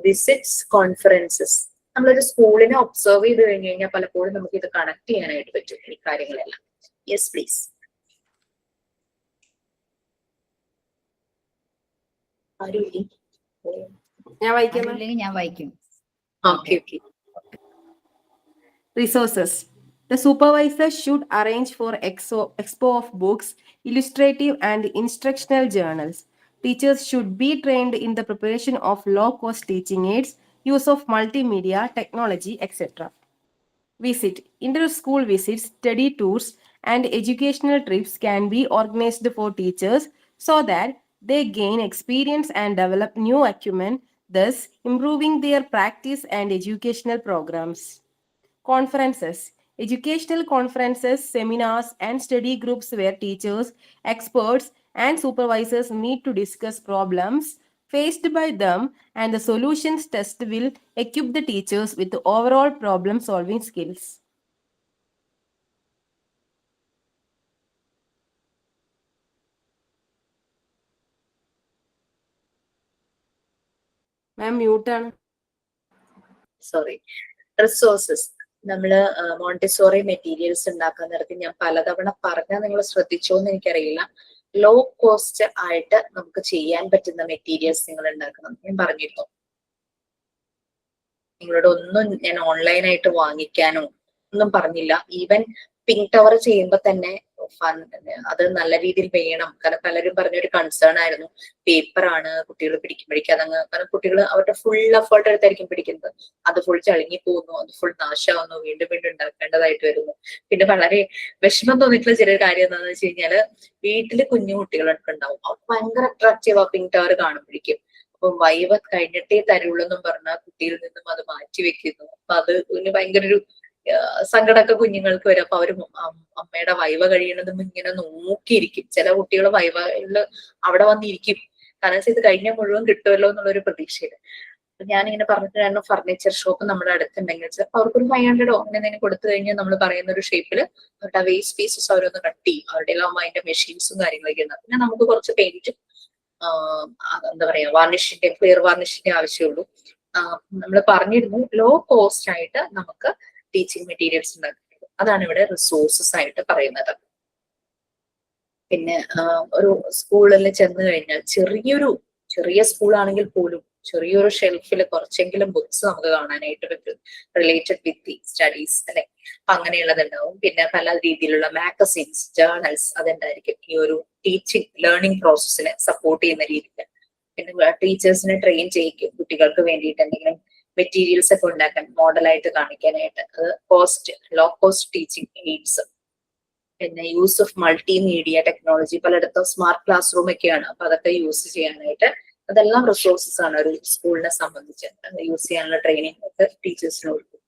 visits, conferences. നമ്മളൊരു സ്കൂളിനെ ഒബ്സർവ് ചെയ്ത് കഴിഞ്ഞു കഴിഞ്ഞാൽ പലപ്പോഴും നമുക്ക് ഇത് കണക്ട് ചെയ്യാനായിട്ട് പറ്റും ഈ കാര്യങ്ങളെല്ലാം. Yes please. ആരുമില്ലെങ്കിൽ ഞാൻ വായിക്കും. Okay okay. Resources. The supervisor should arrange for expo of books, illustrative and instructional journals. Teachers should be trained in the preparation of low-cost teaching aids, use of multimedia, technology, etc. Visit. Inter-school visits, study tours, and educational trips can be organized for teachers so that they gain experience and develop new acumen, thus improving their practice and educational programs. Conferences. Educational conferences, seminars, and study groups where teachers, experts, and supervisors meet to discuss problems faced by them, and the solutions test will equip the teachers with the overall problem-solving skills. Ma'am, mute ആണ്. Sorry. Resources, നമ്മള് Montessori materials ഉണ്ടാക്കാൻ നേരത്തെ ഞാൻ പലതവണ പറഞ്ഞാൽ നിങ്ങൾ ശ്രദ്ധിച്ചോ എന്ന് എനിക്കറിയില്ല. ലോ കോസ്റ്റ് ആയിട്ട് നമുക്ക് ചെയ്യാൻ പറ്റുന്ന മെറ്റീരിയൽസ് നിങ്ങൾ ഉണ്ടാക്കണം ഞാൻ പറഞ്ഞിരുന്നു. നിങ്ങളോട് ഒന്നും ഞാൻ ഓൺലൈനായിട്ട് വാങ്ങിക്കാനോ ഒന്നും പറഞ്ഞില്ല. ഈവൻ പിങ്ക് ടവർ ചെയ്യുമ്പോൾ തന്നെ അത് നല്ല രീതിയിൽ വേണം. കാരണം പലരും പറഞ്ഞൊരു കൺസേൺ ആയിരുന്നു, പേപ്പറാണ് കുട്ടികൾ പിടിക്കുമ്പോഴേക്കും അതങ്ങ്, കാരണം കുട്ടികൾ അവരുടെ ഫുൾ എഫേർട്ട് എടുത്തായിരിക്കും പിടിക്കുന്നത്, അത് ഫുൾ ചളുങ്ങി പോകുന്നു, അത് ഫുൾ നാശമാവുന്നു, വീണ്ടും വീണ്ടും ഉണ്ടാക്കേണ്ടതായിട്ട് വരുന്നു. പിന്നെ വളരെ വിഷമം തോന്നിയിട്ടുള്ള ചെറിയ കാര്യം എന്താണെന്ന് വെച്ച് കഴിഞ്ഞാല് വീട്ടില് കുഞ്ഞു കുട്ടികളൊക്കെ ഉണ്ടാവും, അപ്പൊ ഭയങ്കര അട്രാക്റ്റീവ് ആ പിങ്ക് ടവർ കാണുമ്പോഴേക്കും. അപ്പൊ വൈവ കഴിഞ്ഞിട്ടേ തരുള്ളൂ എന്നും പറഞ്ഞാൽ കുട്ടിയിൽ നിന്നും അത് മാറ്റി വെക്കുന്നു. അപ്പൊ അത് ഭയങ്കര ഒരു സങ്കടമൊക്കെ കുഞ്ഞുങ്ങൾക്ക് വരും. അപ്പൊ അവര് അമ്മയുടെ വൈവ കഴിയണതും ഇങ്ങനെ നോക്കിയിരിക്കും. ചില കുട്ടികൾ വൈവയില് അവിടെ വന്നിരിക്കും, കാരണം ഇത് കഴിഞ്ഞാൽ മുഴുവൻ കിട്ടുമല്ലോ എന്നുള്ളൊരു പ്രതീക്ഷയില്. അപ്പൊ ഞാനിങ്ങനെ പറഞ്ഞിട്ടായിരുന്നു, ഫർണിച്ചർ ഷോപ്പ് നമ്മുടെ അടുത്തുണ്ടെങ്കിൽ ചിലപ്പോൾ അവർക്കൊരു 500 അങ്ങനെ എന്തെങ്കിലും കൊടുത്തു കഴിഞ്ഞാൽ നമ്മൾ പറയുന്ന ഒരു ഷേപ്പില് അവരുടെ വേസ്റ്റ് പീസസ് അവരൊന്ന് കട്ട് ചെയ്യും. അവരുടെ എല്ലാം അതിന്റെ മെഷീൻസും കാര്യങ്ങളൊക്കെ ഉണ്ട്. പിന്നെ നമുക്ക് കുറച്ച് പെയിന്റും എന്താ പറയാ വാർണിഷിന്റെ, ക്ലിയർ വാർണിഷിന്റെ ആവശ്യമുള്ളൂ. നമ്മൾ പറഞ്ഞിരുന്നു ലോ കോസ്റ്റ് ആയിട്ട് നമുക്ക് ടീച്ചിങ് മെറ്റീരിയൽസ് ഉണ്ടാക്കുന്നത്. അതാണ് ഇവിടെ റിസോഴ്സസ് ആയിട്ട് പറയുന്നത്. പിന്നെ ഒരു സ്കൂളിൽ ചെന്ന് കഴിഞ്ഞാൽ ചെറിയ സ്കൂളാണെങ്കിൽ പോലും ചെറിയൊരു ഷെൽഫിൽ കുറച്ചെങ്കിലും ബുക്സ് നമുക്ക് കാണാനായിട്ട് പറ്റും, റിലേറ്റഡ് വിത്ത് ദി സ്റ്റഡീസ് അല്ലെ. അപ്പൊ അങ്ങനെയുള്ളതുണ്ടാവും. പിന്നെ പല രീതിയിലുള്ള മാഗസിൻസ്, ജേർണൽസ് അതുണ്ടായിരിക്കും ഈ ഒരു ടീച്ചിങ് ലേണിംഗ് പ്രോസസ്സിനെ സപ്പോർട്ട് ചെയ്യുന്ന രീതിയിൽ. പിന്നെ ടീച്ചേഴ്സിനെ ട്രെയിൻ ചെയ്യിക്കും കുട്ടികൾക്ക് വേണ്ടിയിട്ട് എന്തെങ്കിലും മെറ്റീരിയൽസ് ഒക്കെ ഉണ്ടാക്കാൻ, മോഡലായിട്ട് കാണിക്കാനായിട്ട്. അത് ലോ കോസ്റ്റ് ടീച്ചിങ് എയ്ഡ്സ്. പിന്നെ യൂസ് ഓഫ് മൾട്ടിമീഡിയ ടെക്നോളജി, പലയിടത്തും സ്മാർട്ട് ക്ലാസ് റൂം ഒക്കെയാണ്, അപ്പൊ അതൊക്കെ യൂസ് ചെയ്യാനായിട്ട് അതെല്ലാം റിസോഴ്സസ് ആണ് ഒരു സ്കൂളിനെ സംബന്ധിച്ച്. യൂസ് ചെയ്യാനുള്ള ട്രെയിനിങ് ഒക്കെ ടീച്ചേഴ്സിന് കൊടുക്കും.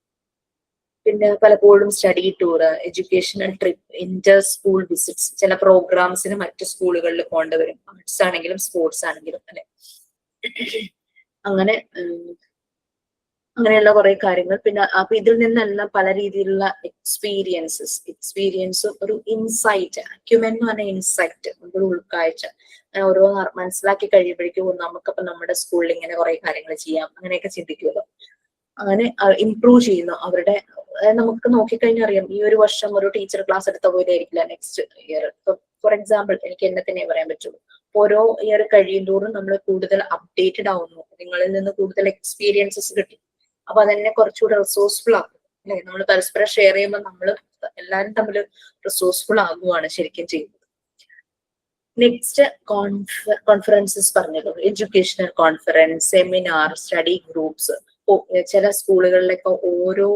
പിന്നെ പലപ്പോഴും study tour, educational trip, Inter school visits, ചില പ്രോഗ്രാംസിന് മറ്റു സ്കൂളുകളിൽ കൊണ്ടുവരും, ആർട്സ് ആണെങ്കിലും സ്പോർട്സ് ആണെങ്കിലും അല്ലെ. അങ്ങനെയുള്ള കുറെ കാര്യങ്ങൾ. പിന്നെ അപ്പൊ ഇതിൽ നിന്നെല്ലാം പല രീതിയിലുള്ള എക്സ്പീരിയൻസും ഒരു ഇൻസൈറ്റ്, അക്യുമെൻ എന്ന് പറഞ്ഞ ഇൻസൈറ്റ്, ഒരു ഉൾക്കാഴ്ച, ഓരോ മനസ്സിലാക്കി കഴിയുമ്പോഴേക്കും നമുക്കപ്പൊ നമ്മുടെ സ്കൂളിൽ ഇങ്ങനെ കുറെ കാര്യങ്ങൾ ചെയ്യാം അങ്ങനെയൊക്കെ ചിന്തിക്കുമല്ലോ. അങ്ങനെ ഇംപ്രൂവ് ചെയ്യുന്നു അവരുടെ. നമുക്ക് നോക്കിക്കഴിഞ്ഞാൽ അറിയാം, ഈ ഒരു വർഷം ഒരു ടീച്ചർ ക്ലാസ് എടുത്ത പോലെ ആയിരിക്കില്ല നെക്സ്റ്റ് ഇയർ. ഫോർ എക്സാമ്പിൾ എനിക്ക് എന്നെ തന്നെ പറയാൻ പറ്റുള്ളൂ. ഓരോ ഇയർ കഴിയുന്തോറും നമ്മൾ കൂടുതൽ അപ്ഡേറ്റഡ് ആവുന്നു, നിങ്ങളിൽ നിന്ന് കൂടുതൽ എക്സ്പീരിയൻസസ് കിട്ടും. അപ്പൊ അതെന്നെ കുറച്ചുകൂടെ റിസോഴ്സ്ഫുൾ ആക്കും അല്ലെ. നമ്മൾ പരസ്പരം ഷെയർ ചെയ്യുമ്പോൾ നമ്മൾ എല്ലാവരും തമ്മിൽ റിസോഴ്സ്ഫുൾ ആകുവാണ് ശരിക്കും ചെയ്യുന്നത്. നെക്സ്റ്റ് കോൺഫറൻസസ് പറഞ്ഞല്ലോ, educational conference, seminar, study groups. ചില സ്കൂളുകളിലൊക്കെ ഓരോ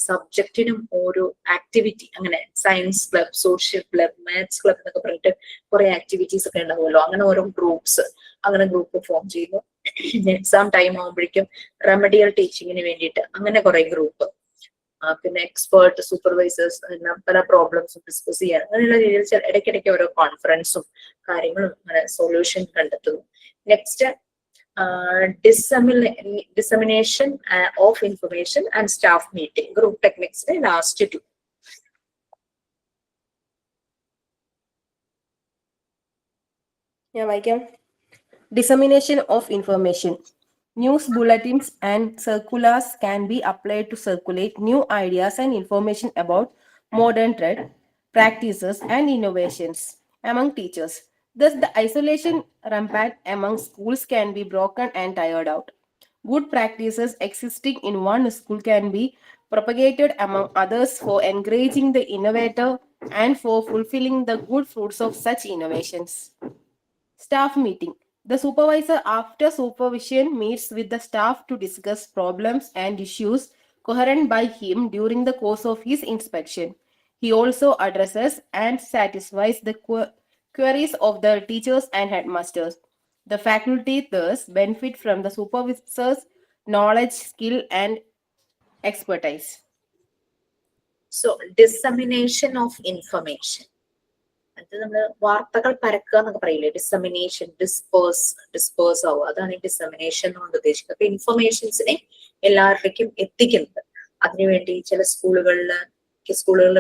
സബ്ജക്റ്റിനും ഓരോ ആക്ടിവിറ്റി, അങ്ങനെ science club, social club, maths club എന്നൊക്കെ പറഞ്ഞിട്ട് കുറെ ആക്ടിവിറ്റീസ് ഒക്കെ ഉണ്ടാവുമല്ലോ. അങ്ങനെ ഓരോ ഗ്രൂപ്പ്സ്, അങ്ങനെ ഗ്രൂപ്പ് ഫോം ചെയ്യുന്നു. എക്സാം ടൈം ആകുമ്പോഴേക്കും റെമഡിയൽ ടീച്ചിങ്ങിന് വേണ്ടിയിട്ട് അങ്ങനെ കുറെ ഗ്രൂപ്പ്, പിന്നെ എക്സ്പേർട്ട് സൂപ്പർവൈസേഴ്സ്, പല പ്രോബ്ലംസും ഡിസ്കസ് ചെയ്യാൻ, അങ്ങനെയുള്ള രീതിയിൽ ഇടയ്ക്കിടയ്ക്ക് ഓരോ കോൺഫറൻസും കാര്യങ്ങളും അങ്ങനെ സൊല്യൂഷൻ കണ്ടെത്തുന്നു. Next dissemination of information and staff meeting, group techniques last two. Yeah, Mike. Dissemination of information. News bulletins and circulars can be applied to circulate new ideas and information about modern trend, practices, and innovations among teachers. Thus, the isolation rampant among schools can be broken and tired out. Good practices existing in one school can be propagated among others for encouraging the innovator and for fulfilling the good fruits of such innovations. Staff meeting. The supervisor, after supervision, meets with the staff to discuss problems and issues coherent by him during the course of his inspection. He also addresses and satisfies the queries of the teachers and headmasters. The faculty thus benefit from the supervisor's knowledge, skill, and expertise. So, dissemination of information. അത് നമ്മള് വാർത്തകൾ പരക്കുക എന്നൊക്കെ പറയില്ലേ, dissemination, disperse ആവുക, അതാണ് ഈ dissemination കൊണ്ട് ഉദ്ദേശിക്കുന്നത്. അപ്പൊ ഇൻഫർമേഷൻസിനെ എല്ലാവരിലേക്കും എത്തിക്കുന്നത്. അതിനുവേണ്ടി ചില സ്കൂളുകളിൽ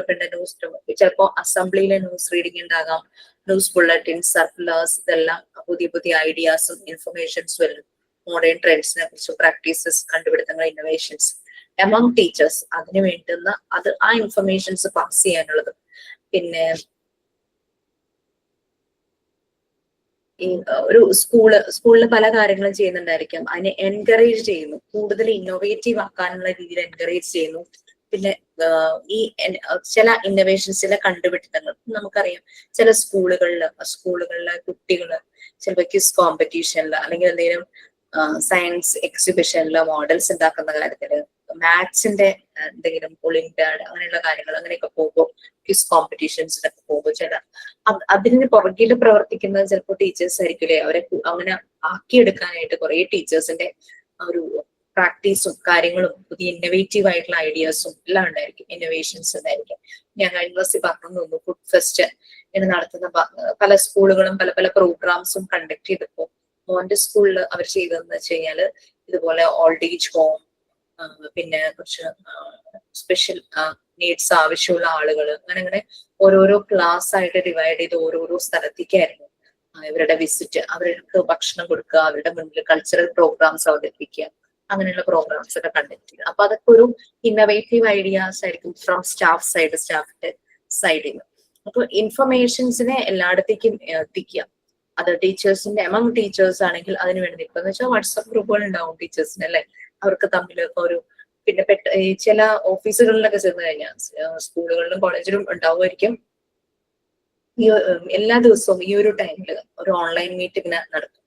പിന്നെ ന്യൂസ്, ചിലപ്പോൾ അസംബ്ലിയിലെ ന്യൂസ് റീഡിംഗ് ഉണ്ടാകാം, ന്യൂസ് ബുള്ളറ്റിൻ, സർക്കുലേഴ്സ്, ഇതെല്ലാം പുതിയ പുതിയ ഐഡിയാസും ഇൻഫർമേഷൻസും വരും. മോഡേൺ ട്രെൻഡ്സിനെ കുറിച്ച്, പ്രാക്ടീസസ്, കണ്ടുപിടുത്തങ്ങൾ, ഇന്നോവേഷൻസ് എമംഗ് ടീച്ചേഴ്സ്, അതിന് വേണ്ടുന്ന ആ ഇൻഫർമേഷൻസ് പാസ് ചെയ്യാനുള്ളത്. പിന്നെ ഈ ഒരു സ്കൂളിൽ പല കാര്യങ്ങളും ചെയ്യുന്നുണ്ടായിരിക്കാം, അതിനെ എൻകറേജ് ചെയ്യുന്നു, കൂടുതൽ ഇന്നോവേറ്റീവ് ആക്കാനുള്ള രീതിയിൽ എൻകറേജ് ചെയ്യുന്നു. പിന്നെ ഈ ചില ഇന്നോവേഷൻസ്, ചില കണ്ടുപിടുത്തങ്ങൾ നമുക്കറിയാം, ചില സ്കൂളുകളിലെ കുട്ടികള് ചിലപ്പോൾ ക്വിസ് കോമ്പറ്റീഷനിൽ അല്ലെങ്കിൽ എന്തെങ്കിലും സയൻസ് എക്സിബിഷനിൽ മോഡൽസ് ഉണ്ടാക്കുന്ന കാര്യത്തില്, മാത്സിന്റെ എന്തെങ്കിലും ഒളിമ്പ്യാഡ് അങ്ങനെയുള്ള കാര്യങ്ങൾ, അങ്ങനെയൊക്കെ പോകുമ്പോൾ ക്വിസ് കോമ്പറ്റീഷൻസിനൊക്കെ പോകുമ്പോൾ ചില അതിന് പുറകിൽ പ്രവർത്തിക്കുന്നത് ചിലപ്പോൾ ടീച്ചേഴ്സ് ആയിരിക്കില്ലേ. അവരെ അങ്ങനെ ആക്കിയെടുക്കാനായിട്ട് കുറെ ടീച്ചേഴ്സിന്റെ ഒരു പ്രാക്ടീസും കാര്യങ്ങളും പുതിയ ഇന്നോവേറ്റീവ് ആയിട്ടുള്ള ഐഡിയാസും എല്ലാം ഉണ്ടായിരിക്കും, ഇന്നോവേഷൻസ് ഉണ്ടായിരിക്കും. ഞാൻ കഴിഞ്ഞ ക്ലാസ്സിൽ പറഞ്ഞു തോന്നുന്നു, ഫുഡ് ഫെസ്റ്റ് എന്ന് നടത്തുന്ന പല സ്കൂളുകളും പല പല പ്രോഗ്രാംസും കണ്ടക്ട് ചെയ്തപ്പോൾ മോന്റെ സ്കൂളിൽ അവർ ചെയ്തതെന്ന് വെച്ച് കഴിഞ്ഞാല് ഇതുപോലെ ഓൾഡ് ഏജ് ഹോം, പിന്നെ കുറച്ച് സ്പെഷ്യൽ നീഡ്സ് ആവശ്യമുള്ള ആളുകൾ, അങ്ങനെ ഓരോരോ ക്ലാസ് ആയിട്ട് ഡിവൈഡ് ചെയ്ത് ഓരോരോ സ്ഥലത്തേക്കായിരുന്നു ഇവരുടെ വിസിറ്റ്. അവർക്ക് ഭക്ഷണം കൊടുക്കുക, അവരുടെ മുന്നിൽ കൾച്ചറൽ പ്രോഗ്രാംസ് അവതരിപ്പിക്കുക, അങ്ങനെയുള്ള പ്രോഗ്രാംസ് ഒക്കെ കണ്ടക്ട് ചെയ്യുക. അപ്പൊ അതൊക്കെ ഒരു ഇന്നോവേറ്റീവ് ഐഡിയാസ് ആയിരിക്കും ഫ്രം സ്റ്റാഫിന്റെ സൈഡിൽ നിന്ന്. അപ്പൊ ഇൻഫർമേഷൻസിനെ എല്ലായിടത്തേക്കും എത്തിക്കുക. അത് ടീച്ചേഴ്സിന്റെ എമംഗ് ടീച്ചേഴ്സ് ആണെങ്കിൽ അതിന് വേണ്ടി നിൽക്കുക. എന്ന് വെച്ചാൽ വാട്സ്ആപ്പ് ഗ്രൂപ്പുകൾ ഉണ്ടാവും ടീച്ചേഴ്സിന് അല്ലെ, അവർക്ക് തമ്മിലൊക്കെ ഒരു, പിന്നെ ചില ഓഫീസുകളിലൊക്കെ ചെന്ന് കഴിഞ്ഞാൽ സ്കൂളുകളിലും കോളേജിലും ഉണ്ടാവുമായിരിക്കും, ഈ എല്ലാ ദിവസവും ഈ ഒരു ടൈമില് ഒരു ഓൺലൈൻ മീറ്റിംഗ് നടക്കും.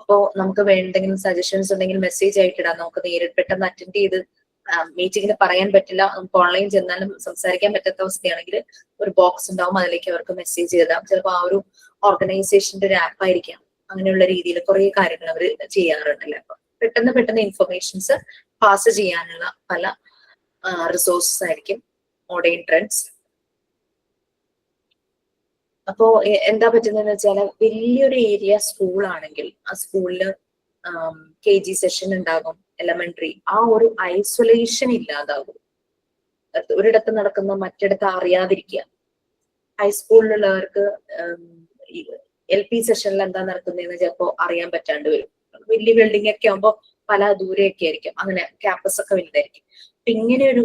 അപ്പോൾ നമുക്ക് എന്തെങ്കിലും സജഷൻസ് ഉണ്ടെങ്കിൽ മെസ്സേജ് ആയിട്ടിടാം. നമുക്ക് നേരിട്ട് പെട്ടെന്ന് അറ്റൻഡ് ചെയ്ത് മീറ്റിംഗിന് പറയാൻ പറ്റില്ല, നമുക്ക് ഓൺലൈൻ ചെന്നാലും സംസാരിക്കാൻ പറ്റാത്ത അവസ്ഥയാണെങ്കിൽ ഒരു ബോക്സ് ഉണ്ടാവും, അതിലേക്ക് അവർക്ക് മെസ്സേജ് ചെയ്താൽ ചിലപ്പോൾ ആ ഒരു ഓർഗനൈസേഷന്റെ ഒരു ആപ്പ് ആയിരിക്കാം. അങ്ങനെയുള്ള രീതിയിൽ കുറെ കാര്യങ്ങൾ അവർ ചെയ്യാറുണ്ടല്ലേ. അപ്പൊ പെട്ടെന്ന് ഇൻഫർമേഷൻസ് പാസ് ചെയ്യാനുള്ള പല റിസോഴ്സസ് ആയിരിക്കും മോഡേൺ ട്രെൻഡ്സ്. അപ്പോ എന്താ പറ്റുന്നതെന്ന് വെച്ചാൽ വലിയൊരു ഏരിയ സ്കൂളാണെങ്കിൽ ആ സ്കൂളില് KG സെഷൻ ഉണ്ടാകും, എലമെന്ററി, ആ ഒരു ഐസൊലേഷൻ ഇല്ലാതാകും. ഒരിടത്ത് നടക്കുന്ന മറ്റിടത്ത് അറിയാതിരിക്കുക. ഹൈസ്കൂളിലുള്ളവർക്ക് LP സെഷനിൽ എന്താ നടക്കുന്നതെന്ന് ചിലപ്പോൾ അറിയാൻ പറ്റാണ്ട് വരും. വലിയ ബിൽഡിംഗ് ഒക്കെ ആകുമ്പോൾ പല ദൂരെയൊക്കെ ആയിരിക്കും, അങ്ങനെ ക്യാമ്പസ് ഒക്കെ വലുതായിരിക്കും. അപ്പൊ ഇങ്ങനെ ഒരു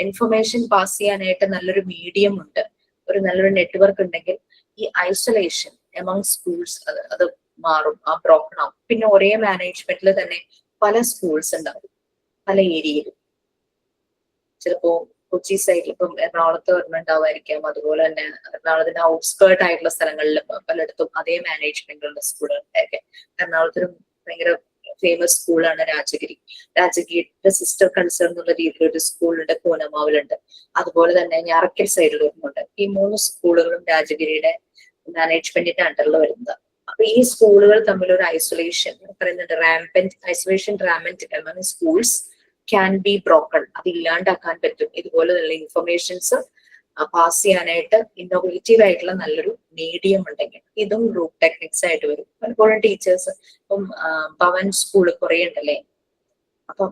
ഇൻഫർമേഷൻ പാസ് ചെയ്യാനായിട്ട് നല്ലൊരു മീഡിയം ഉണ്ട്, ഒരു നല്ലൊരു നെറ്റ്വർക്ക് ഉണ്ടെങ്കിൽ ഈ ഐസൊലേഷൻ എമംഗ് സ്കൂൾസ് അത് മാറും, ആ ബ്രോക്കൺ ആവും. പിന്നെ ഒരേ മാനേജ്മെന്റിൽ തന്നെ പല സ്കൂൾസ് ഉണ്ടാവും പല ഏരിയയിലും. ചിലപ്പോ കൊച്ചി സൈഡിൽ ഇപ്പം എറണാകുളത്ത് ഉണ്ടാവുമായിരിക്കാം, അതുപോലെ തന്നെ എറണാകുളത്തിന്റെ ഔട്ട്സ്കേർട്ട് ആയിട്ടുള്ള സ്ഥലങ്ങളിൽ പലയിടത്തും അതേ മാനേജ്മെന്റുള്ള സ്കൂളുകളൊക്കെ. എറണാകുളത്തൊരു ഭയങ്കര ഫേമസ് സ്കൂളാണ് രാജഗിരി. രാജഗിരിയുടെ സിസ്റ്റർ കൺസേൺ എന്നുള്ള രീതിയിൽ ഒരു സ്കൂളുണ്ട്, കൂനമാവിലുണ്ട്. അതുപോലെ തന്നെ ഞാറക്കൽ സൈഡിൽ വരുന്നുണ്ട്. ഈ 3 സ്കൂളുകളും രാജഗിരിയുടെ മാനേജ്മെന്റിന്റെ അണ്ടറിൽ വരുന്നത്. അപ്പൊ ഈ സ്കൂളുകൾ തമ്മിൽ ഒരു ഐസൊലേഷൻ പറയുന്നുണ്ട്, rampant isolation rampant schools can be broken. അത് ഇല്ലാണ്ടാക്കാൻ പറ്റും. ഇതുപോലെയുള്ള ഇൻഫർമേഷൻസ് പാസ് ചെയ്യാനായിട്ട് ഇന്നോവേറ്റീവ് ആയിട്ടുള്ള നല്ലൊരു മീഡിയം ഉണ്ടെങ്കിൽ ഇതും ഗ്രൂപ്പ് ടെക്നിക്സ് ആയിട്ട് വരും. പലപ്പോഴും ടീച്ചേഴ്സ് ഇപ്പം ഭവൻ സ്കൂള് കുറെ ഉണ്ടല്ലേ, അപ്പം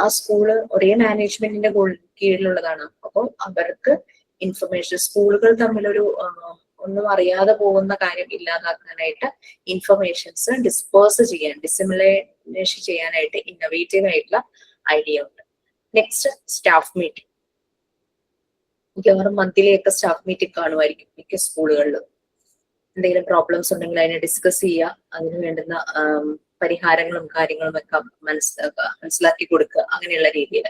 ആ സ്കൂള് ഒരേ മാനേജ്മെന്റിന്റെ കീഴിലുള്ളതാണ്. അപ്പോൾ അവർക്ക് ഇൻഫർമേഷൻ സ്കൂളുകൾ തമ്മിലൊരു ഒന്നും അറിയാതെ പോകുന്ന കാര്യം ഇല്ലാതാക്കാനായിട്ട് ഇൻഫർമേഷൻസ് ഡിസ്പേഴ്സ് ചെയ്യാൻ, ഡിസിമിലേഷൻ ചെയ്യാനായിട്ട് ഇന്നോവേറ്റീവ് ആയിട്ടുള്ള ഐഡിയ ഉണ്ട്. Next staff meeting. മിക്കവാറും മന്ത്ലിയൊക്കെ സ്റ്റാഫ് മീറ്റിംഗ് കാണുമായിരിക്കും മിക്ക സ്കൂളുകളിലും. എന്തെങ്കിലും പ്രോബ്ലംസ് ഉണ്ടെങ്കിൽ അതിനെ ഡിസ്കസ് ചെയ്യുക, അതിന് വേണ്ടുന്ന പരിഹാരങ്ങളും കാര്യങ്ങളും ഒക്കെ മനസ്സിലാക്കി കൊടുക്കുക, അങ്ങനെയുള്ള രീതിയിൽ.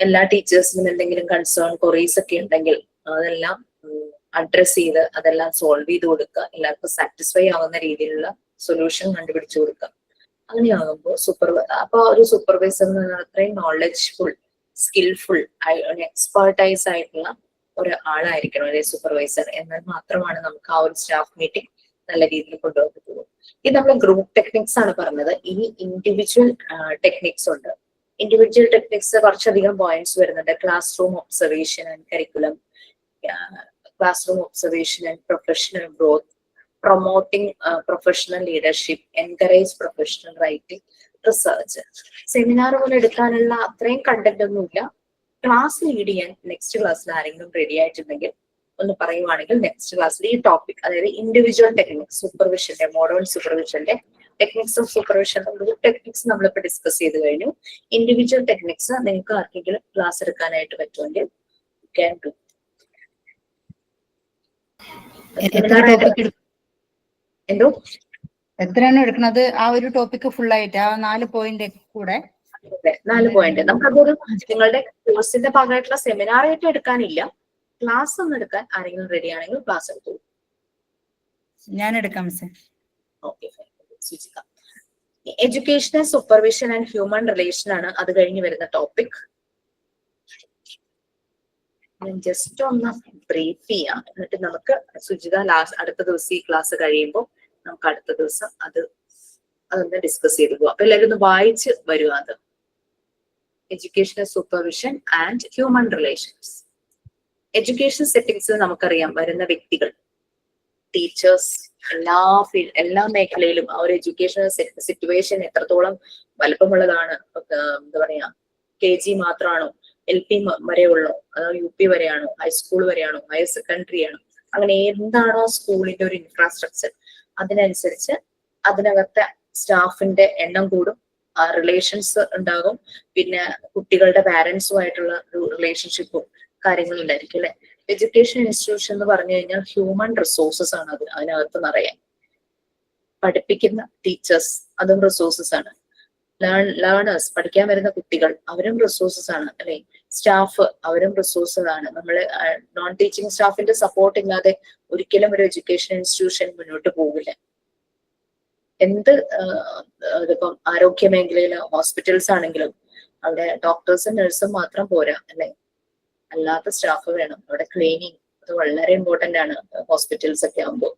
എല്ലാ ടീച്ചേഴ്സിനും എന്തെങ്കിലും കൺസേൺ ക്വറീസ് ഒക്കെ ഉണ്ടെങ്കിൽ അതെല്ലാം അഡ്രസ് ചെയ്ത് അതെല്ലാം സോൾവ് ചെയ്ത് കൊടുക്കുക, എല്ലാവർക്കും സാറ്റിസ്ഫൈ ആവുന്ന രീതിയിലുള്ള സൊല്യൂഷൻ കണ്ടുപിടിച്ചു കൊടുക്കുക. അങ്ങനെയാകുമ്പോൾ അപ്പൊ ഒരു സൂപ്പർവൈസർ എന്ന് പറഞ്ഞാൽ അത്രയും നോളജ്ഫുൾ, സ്കിൽഫുൾ, എക്സ്പേർട്ടൈസ് ആയിട്ടുള്ള ഒരാളായിരിക്കണം ഒരു സൂപ്പർവൈസർ. എന്നാൽ മാത്രമാണ് നമുക്ക് ആ ഒരു സ്റ്റാഫ് മീറ്റിംഗ് നല്ല രീതിയിൽ കൊണ്ടുപോകാൻ പറ്റുള്ളൂ. ഇത് നമ്മൾ ഗ്രൂപ്പ് ടെക്നിക്സ് ആണ് പറഞ്ഞത്. ഇനി ഇൻഡിവിജ്വൽ ടെക്നിക്സ് ഉണ്ട്. ഇൻഡിവിജ്വൽ ടെക്നിക്സ് കുറച്ചധികം പോയിന്റ്സ് വരുന്നുണ്ട്. Class room observation and curriculum, class room observation and professional growth, promoting professional leadership, encourage professional writing, research. Seminar പോലെ എടുക്കാനുള്ള അത്രയും കണ്ടന്റ് ഒന്നുമില്ല. ക്ലാസ് ലീഡ് ചെയ്യാൻ നെക്സ്റ്റ് ക്ലാസ്സിൽ ആരെങ്കിലും റെഡി ആയിട്ടുണ്ടെങ്കിൽ ഒന്ന് പറയുവാണെങ്കിൽ നെക്സ്റ്റ് ക്ലാസ്സിൽ ഈ ടോപ്പിക്, അതായത് ഇൻഡിവിജ്വൽ ടെക്നിക്സ്, സൂപ്പർവിഷന്റെ മോഡേൺ സൂപ്പർവിഷന്റെ techniques of supervision, group techniques നമ്മളിപ്പോ ഡിസ്കസ് ചെയ്ത് കഴിഞ്ഞു. ഇൻഡിവിജ്വൽ ടെക്നിക്സ് നിങ്ങൾക്ക് ആർക്കെങ്കിലും ക്ലാസ് എടുക്കാനായിട്ട് പറ്റുമെങ്കിൽ ക്യാൻ ഡു. എന്തോ എത്രയാണ് എടുക്കുന്നത് ആ ഒരു ടോപ്പിക് ഫുൾ ആയിട്ട്, ആ 4 പോയിന്റ് കൂടെ? 4 പോയിന്റ്. നമുക്കതൊരു നിങ്ങളുടെ കോഴ്സിന്റെ ഭാഗമായിട്ടുള്ള സെമിനാർ ആയിട്ട് എടുക്കാനില്ല, ക്ലാസ് ഒന്ന് എടുക്കാൻ ആരെങ്കിലും റെഡി ആണെങ്കിൽ ക്ലാസ് എടുത്തു. ഞാൻ എടുക്കാം മിസ്സേ. Okay, educational supervision and human relation ആണ് അത് കഴിഞ്ഞ് വരുന്ന ടോപ്പിക്. ഞാൻ ജസ്റ്റ് ഒന്ന് ബ്രീഫ് ചെയ്യാം, എന്നിട്ട് നമുക്ക് സുജിത അടുത്ത ദിവസം ഈ ക്ലാസ് കഴിയുമ്പോൾ നമുക്ക് അടുത്ത ദിവസം അതൊന്ന് ഡിസ്കസ് ചെയ്തു പോവാം. അപ്പൊ എല്ലാവരും ഒന്ന് വായിച്ച് വരുക. അത് educational supervision and human relations. Education സെറ്റിംഗ്സിൽ നമുക്കറിയാം വരുന്ന വ്യക്തികൾ, ടീച്ചേഴ്സ്, എല്ലാ മേഖലയിലും ആ ഒരു എഡ്യൂക്കേഷണൽ സിറ്റുവേഷൻ എത്രത്തോളം വലുപ്പമുള്ളതാണ്. എന്താ പറയാ, KG മാത്രമാണോ, LP വരെ ഉള്ളോ, അതോ UP വരെയാണോ, ഹൈസ്കൂൾ വരെയാണോ, ഹയർ സെക്കൻഡറി ആണോ, അങ്ങനെ എന്താണോ സ്കൂളിന്റെ ഒരു ഇൻഫ്രാസ്ട്രക്ചർ, അതിനനുസരിച്ച് അതിനകത്തെ സ്റ്റാഫിന്റെ എണ്ണം കൂടും, റിലേഷൻസ് ഉണ്ടാകും, പിന്നെ കുട്ടികളുടെ പാരന്റ്സുമായിട്ടുള്ള ഒരു റിലേഷൻഷിപ്പും കാര്യങ്ങളും ഉണ്ടായിരിക്കും അല്ലെ. എഡ്യൂക്കേഷൻ ഇൻസ്റ്റിറ്റ്യൂഷൻ എന്ന് പറഞ്ഞു കഴിഞ്ഞാൽ ഹ്യൂമൻ റിസോഴ്സസ് ആണ്. അതിനകത്ത് നിറയാൻ പഠിപ്പിക്കുന്ന ടീച്ചേഴ്സ്, അതും റിസോഴ്സസ് ആണ്. ലേണേഴ്സ്, പഠിക്കാൻ വരുന്ന കുട്ടികൾ, അവരും റിസോഴ്സസ് ആണ് അല്ലെ. സ്റ്റാഫ്, അവരും റിസോഴ്സസ് ആണ്. നമ്മള് നോൺ ടീച്ചിങ് സ്റ്റാഫിന്റെ സപ്പോർട്ട് ഇല്ലാതെ ഒരിക്കലും ഒരു എഡ്യൂക്കേഷൻ ഇൻസ്റ്റിറ്റ്യൂഷൻ മുന്നോട്ട് പോകില്ല. ഇതിപ്പം ആരോഗ്യ മേഖലയിലെ ഹോസ്പിറ്റൽസ് ആണെങ്കിലും അവിടെ ഡോക്ടേഴ്സും നഴ്സും മാത്രം പോരാ അല്ലെ, അല്ലാത്ത സ്റ്റാഫ് വേണം. അവിടെ ക്ലീനിങ്, അത് വളരെ ഇമ്പോർട്ടന്റ് ആണ്. ഹോസ്പിറ്റൽസ് ഒക്കെ ആകുമ്പോൾ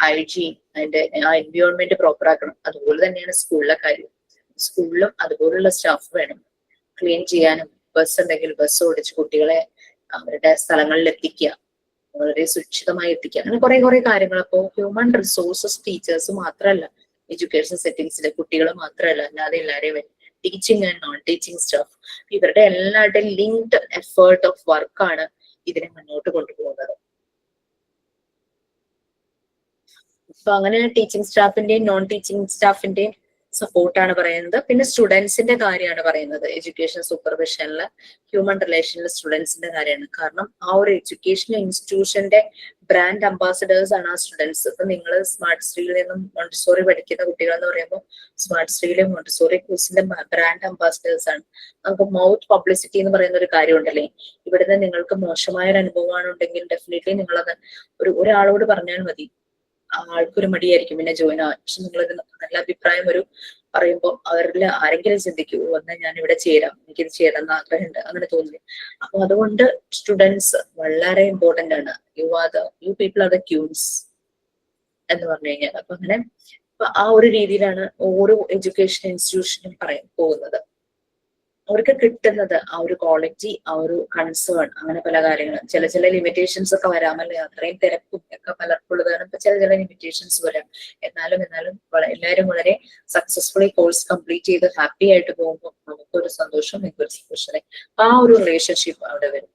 ഹൈജീൻ, അതിന്റെ ആ എൻവയോൺമെന്റ് പ്രോപ്പർ ആക്കണം. അതുപോലെ തന്നെയാണ് സ്കൂളിലെ കാര്യം. സ്കൂളിലും അതുപോലുള്ള സ്റ്റാഫ് വേണം, ക്ലീൻ ചെയ്യാനും. ബസ് ഉണ്ടെങ്കിൽ ബസ് ഓടിച്ച് കുട്ടികളെ അവരുടെ സ്ഥലങ്ങളിൽ എത്തിക്കുക, വളരെ സുരക്ഷിതമായി എത്തിക്കുക, അങ്ങനെ കുറെ കാര്യങ്ങൾ. അപ്പോൾ ഹ്യൂമൻ റിസോഴ്സസ് ടീച്ചേഴ്സ് മാത്രമല്ല എഡ്യൂക്കേഷൻ സെറ്റിംഗ്സിലെ കുട്ടികൾ മാത്രമല്ല, അല്ലാതെ എല്ലാവരെയും teaching and non teaching staff, ഇവരുടെ എല്ലാവരുടെയും ലിങ്ക്ഡ് എഫേർട്ട് ഓഫ് വർക്കാണ് ഇതിനെ മുന്നോട്ട് കൊണ്ടുപോകുന്നത്. അപ്പൊ അങ്ങനെ ടീച്ചിങ് സ്റ്റാഫിന്റെയും നോൺ ടീച്ചിങ് സ്റ്റാഫിന്റെയും സപ്പോർട്ടാണ് പറയുന്നത്. പിന്നെ സ്റ്റുഡൻസിന്റെ കാര്യമാണ് പറയുന്നത്. എഡ്യൂക്കേഷൻ സൂപ്പർവിഷനില് ഹ്യൂമൻ റിലേഷനിലെ സ്റ്റുഡൻസിന്റെ കാര്യമാണ്. കാരണം ആ ഒരു എഡ്യൂക്കേഷൻ ഇൻസ്റ്റിറ്റ്യൂഷന്റെ ബ്രാൻഡ് അംബാസിഡേഴ്സ് ആണ് ആ സ്റ്റുഡൻസ്. ഇപ്പൊ നിങ്ങൾ സ്മാർട്ട് സ്ട്രീയിൽ നിന്നും മോണ്ടിസോറി പഠിക്കുന്ന കുട്ടികൾ എന്ന് പറയുമ്പോൾ സ്മാർട്ട് സ്ട്രീയിലെ മോണ്ടിസോറി കോഴ്സിന്റെ ബ്രാൻഡ് അംബാസിഡേഴ്സ് ആണ്. നമുക്ക് മൗത്ത് പബ്ലിസിറ്റി എന്ന് പറയുന്ന ഒരു കാര്യം ഉണ്ടല്ലേ. ഇവിടുന്ന് നിങ്ങൾക്ക് മോശമായ ഒരു അനുഭവമാണ് ഉണ്ടെങ്കിൽ ഡെഫിനറ്റ്ലി നിങ്ങളത് ഒരാളോട് പറഞ്ഞാൽ മതി. ആൾക്കൊരു മടിയായിരിക്കും പിന്നെ ജോയിൻ ആവാൻ. പക്ഷെ നിങ്ങളൊരു നല്ല അഭിപ്രായം ഒരു പറയുമ്പോൾ അവരിൽ ആരെങ്കിലും ചിന്തിക്കൂ എന്നാൽ ഞാൻ ഇവിടെ ചേരാം, എനിക്കിത് ചെയ്യണം എന്ന് ആഗ്രഹമുണ്ട്, അങ്ങനെ തോന്നി. അപ്പൊ അതുകൊണ്ട് സ്റ്റുഡൻസ് വളരെ ഇമ്പോർട്ടന്റ് ആണ്. യു പീപ്പിൾ ആർ ദ ക്യൂൻസ് എന്ന് പറഞ്ഞു കഴിഞ്ഞാൽ. അപ്പൊ അങ്ങനെ ആ ഒരു രീതിയിലാണ് ഓരോ എഡ്യൂക്കേഷൻ ഇൻസ്റ്റിറ്റ്യൂഷനും പോകുന്നത്. അവർക്ക് കിട്ടുന്നത് ആ ഒരു ക്വാളിറ്റി, ആ ഒരു കൺസേൺ, അങ്ങനെ പല കാര്യങ്ങളും. ചില ലിമിറ്റേഷൻസ് ഒക്കെ വരാമല്ലോ, അത്രയും തിരക്കും ഒക്കെ പലർക്കുള്ളതാണ്. ഇപ്പൊ ചില ലിമിറ്റേഷൻസ് വരാം. എന്നാലും എല്ലാവരും വളരെ സക്സസ്ഫുള്ളി കോഴ്സ് കംപ്ലീറ്റ് ചെയ്ത് ഹാപ്പി ആയിട്ട് പോകുമ്പോൾ നമുക്കൊരു സന്തോഷം, എനിക്കൊരു സന്തോഷം. ആ ഒരു റിലേഷൻഷിപ്പ് അവിടെ വരും.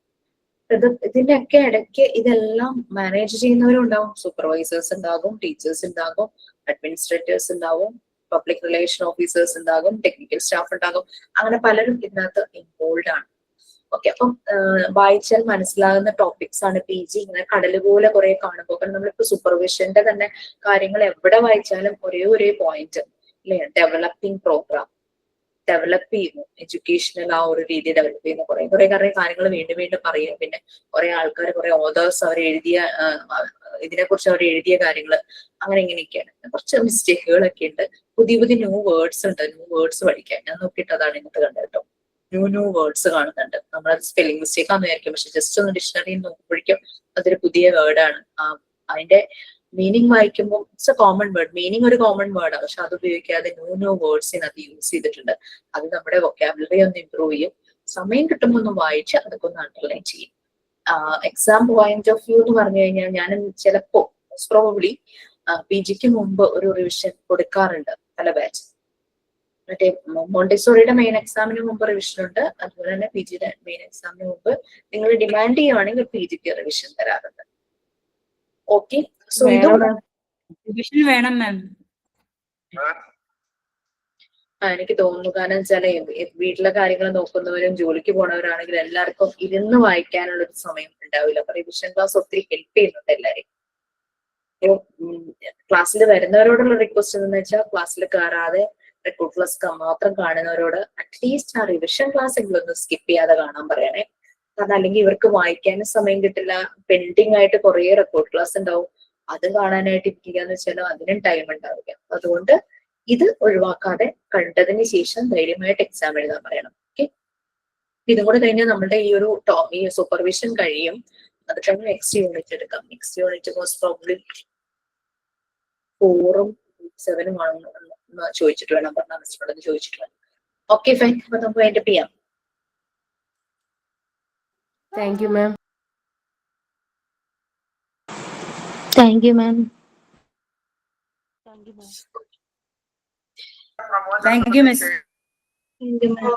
ഇതിന്റെ ഒക്കെ ഇടയ്ക്ക് ഇതെല്ലാം മാനേജ് ചെയ്യുന്നവരും ഉണ്ടാവും. സൂപ്പർവൈസേഴ്സ് ഉണ്ടാകും, ടീച്ചേഴ്സ് ഉണ്ടാകും, അഡ്മിനിസ്ട്രേറ്റേഴ്സ് ഉണ്ടാവും, പബ്ലിക് റിലേഷൻ ഓഫീസേഴ്സ് ഉണ്ടാകും, ടെക്നിക്കൽ സ്റ്റാഫ് ഉണ്ടാകും. അങ്ങനെ പലരും ഇതിനകത്ത് ഇൻവോൾവ് ആണ്. ഓക്കെ, അപ്പം വായിച്ചാൽ മനസ്സിലാകുന്ന ടോപ്പിക്സ് ആണ് PG. ഇങ്ങനെ കടല് പോലെ കുറെ കാണുമ്പോൾ, കാരണം നമ്മളിപ്പോ സൂപ്പർവിഷന്റെ തന്നെ കാര്യങ്ങൾ എവിടെ വായിച്ചാലും ഒരേ പോയിന്റ് അല്ലെ, ഡെവലപ്പിംഗ് പ്രോഗ്രാം ഡെവലപ്പ് ചെയ്യുന്നു, എഡ്യൂക്കേഷണൽ ആ ഒരു രീതി ഡെവലപ്പ് ചെയ്യുന്നു. കുറെ കാര്യങ്ങൾ വീണ്ടും പറയും. പിന്നെ കുറെ ആൾക്കാർ, കുറെ ഓതേഴ്സ് അവർ എഴുതിയ ഇതിനെക്കുറിച്ച് അവർ എഴുതിയ കാര്യങ്ങൾ അങ്ങനെ ഇങ്ങനെയൊക്കെയാണ്. കുറച്ച് മിസ്റ്റേക്കുകളൊക്കെ ഉണ്ട്. പുതിയ ന്യൂ വേർഡ്സ് ഉണ്ട്, ന്യൂ വേർഡ്സ് പഠിക്കാൻ ഞാൻ നോക്കിയിട്ട് അതാണ് ഇന്നത്തെ കണ്ടത് കേട്ടോ. ന്യൂ വേർഡ്സ് കാണുന്നുണ്ട്. നമ്മളത് സ്പെല്ലിംഗ് മിസ്റ്റേക്ക് ആണെന്ന് വിചാരിക്കും, പക്ഷെ ജസ്റ്റ് ഒന്ന് ഡിക്ഷണറി നോക്കുമ്പോഴേക്കും അതൊരു പുതിയ വേർഡാണ്. അതിന്റെ മീനിങ് വായിക്കുമ്പോൾ it's A common word, meaning ഒരു കോമൺ വേർഡാണ്, പക്ഷെ അത് ഉപയോഗിക്കാതെ ന്യൂ വേർഡ്സിനകത്ത് യൂസ് ചെയ്തിട്ടുണ്ട്. അത് നമ്മുടെ വൊക്കാബുലറി ഒന്ന് ഇമ്പ്രൂവ് ചെയ്യും. സമയം കിട്ടുമ്പോൾ ഒന്ന് വായിച്ച് അതൊക്കെ ഒന്ന് അണ്ടർലൈൻ ചെയ്യും. എക്സാം പോയിന്റ് ഓഫ് വ്യൂ എന്ന് പറഞ്ഞു കഴിഞ്ഞാൽ ഞാൻ ചിലപ്പോ പ്രോബബ്ലി PGക്ക് മുമ്പ് ഒരു റിവിഷൻ കൊടുക്കാറുണ്ട് പല ബാച്ച്. മറ്റേ മോണ്ടിസോറിയുടെ മെയിൻ എക്സാമിന് മുമ്പ് റിവിഷൻ ഉണ്ട്, അതുപോലെ തന്നെ PGയുടെ മെയിൻ എക്സാമിന് മുമ്പ് നിങ്ങൾ ഡിമാൻഡ് ചെയ്യുവാണെങ്കിൽ PGക്ക് റിവിഷൻ തരാറുണ്ട്. ഓക്കെ, സോ റിവിഷൻ വേണം മാം. എനിക്ക് തോന്നുന്നു, കാരണം വെച്ചാല് വീട്ടിലെ കാര്യങ്ങൾ നോക്കുന്നവരും ജോലിക്ക് പോണവരാണെങ്കിൽ എല്ലാവർക്കും ഇരുന്ന് വായിക്കാനുള്ള ഒരു സമയം ഉണ്ടാവില്ല. അപ്പൊ റിവിഷൻ ക്ലാസ് ഒത്തിരി ഹെൽപ്പ് ചെയ്യുന്നുണ്ട് എല്ലാവരെയും. ക്ലാസ്സിൽ വരുന്നവരോടുള്ള റിക്വസ്റ്റ് എന്ന് വെച്ചാൽ ക്ലാസ്സിൽ കയറാതെ റെക്കോർഡ് ക്ലാസ് മാത്രം കാണുന്നവരോട് അറ്റ്ലീസ്റ്റ് ആ റിവിഷൻ ക്ലാസ് എങ്കിലും ഒന്ന് സ്കിപ്പ് ചെയ്യാതെ കാണാൻ പറയണേ. കാരണം അല്ലെങ്കിൽ ഇവർക്ക് വായിക്കാനും സമയം കിട്ടില്ല. പെൻഡിങ് ആയിട്ട് കുറെ റെക്കോർഡ് ക്ലാസ് ഉണ്ടാവും, അത് കാണാനായിട്ട് ഇരിക്കുകയെന്ന് വെച്ചാൽ അതിനും ടൈം ഉണ്ടാവില്ല. അതുകൊണ്ട് ഇത് ഒഴിവാക്കാതെ കണ്ടതിന് ശേഷം ധൈര്യമായിട്ട് എക്സാം എഴുതാൻ പറയണം. ഓക്കെ, ഇതും കൂടെ കഴിഞ്ഞാൽ നമ്മുടെ ഈ സൂപ്പർവിഷൻ കഴിയും. അത് കഴിഞ്ഞ് നെക്സ്റ്റ് യൂണിറ്റ് എടുക്കാം. നെക്സ്റ്റ് യൂണിറ്റ് മോസ്റ്റ് പ്രോബ്ലി 4ഉം 7ഉം ആണെന്ന് ചോദിച്ചിട്ട് വേണം, പറഞ്ഞാൽ മിസ്റ്ററോട് ചോദിച്ചിട്ട് വേണം. ഓക്കെ ഫൈൻ, അപ്പൊ നമുക്ക് അതിന്റെ ചെയ്യാം. Thank you, ma'am. Thank you, ma'am. Thank you, Miss. Thank you, ma'am.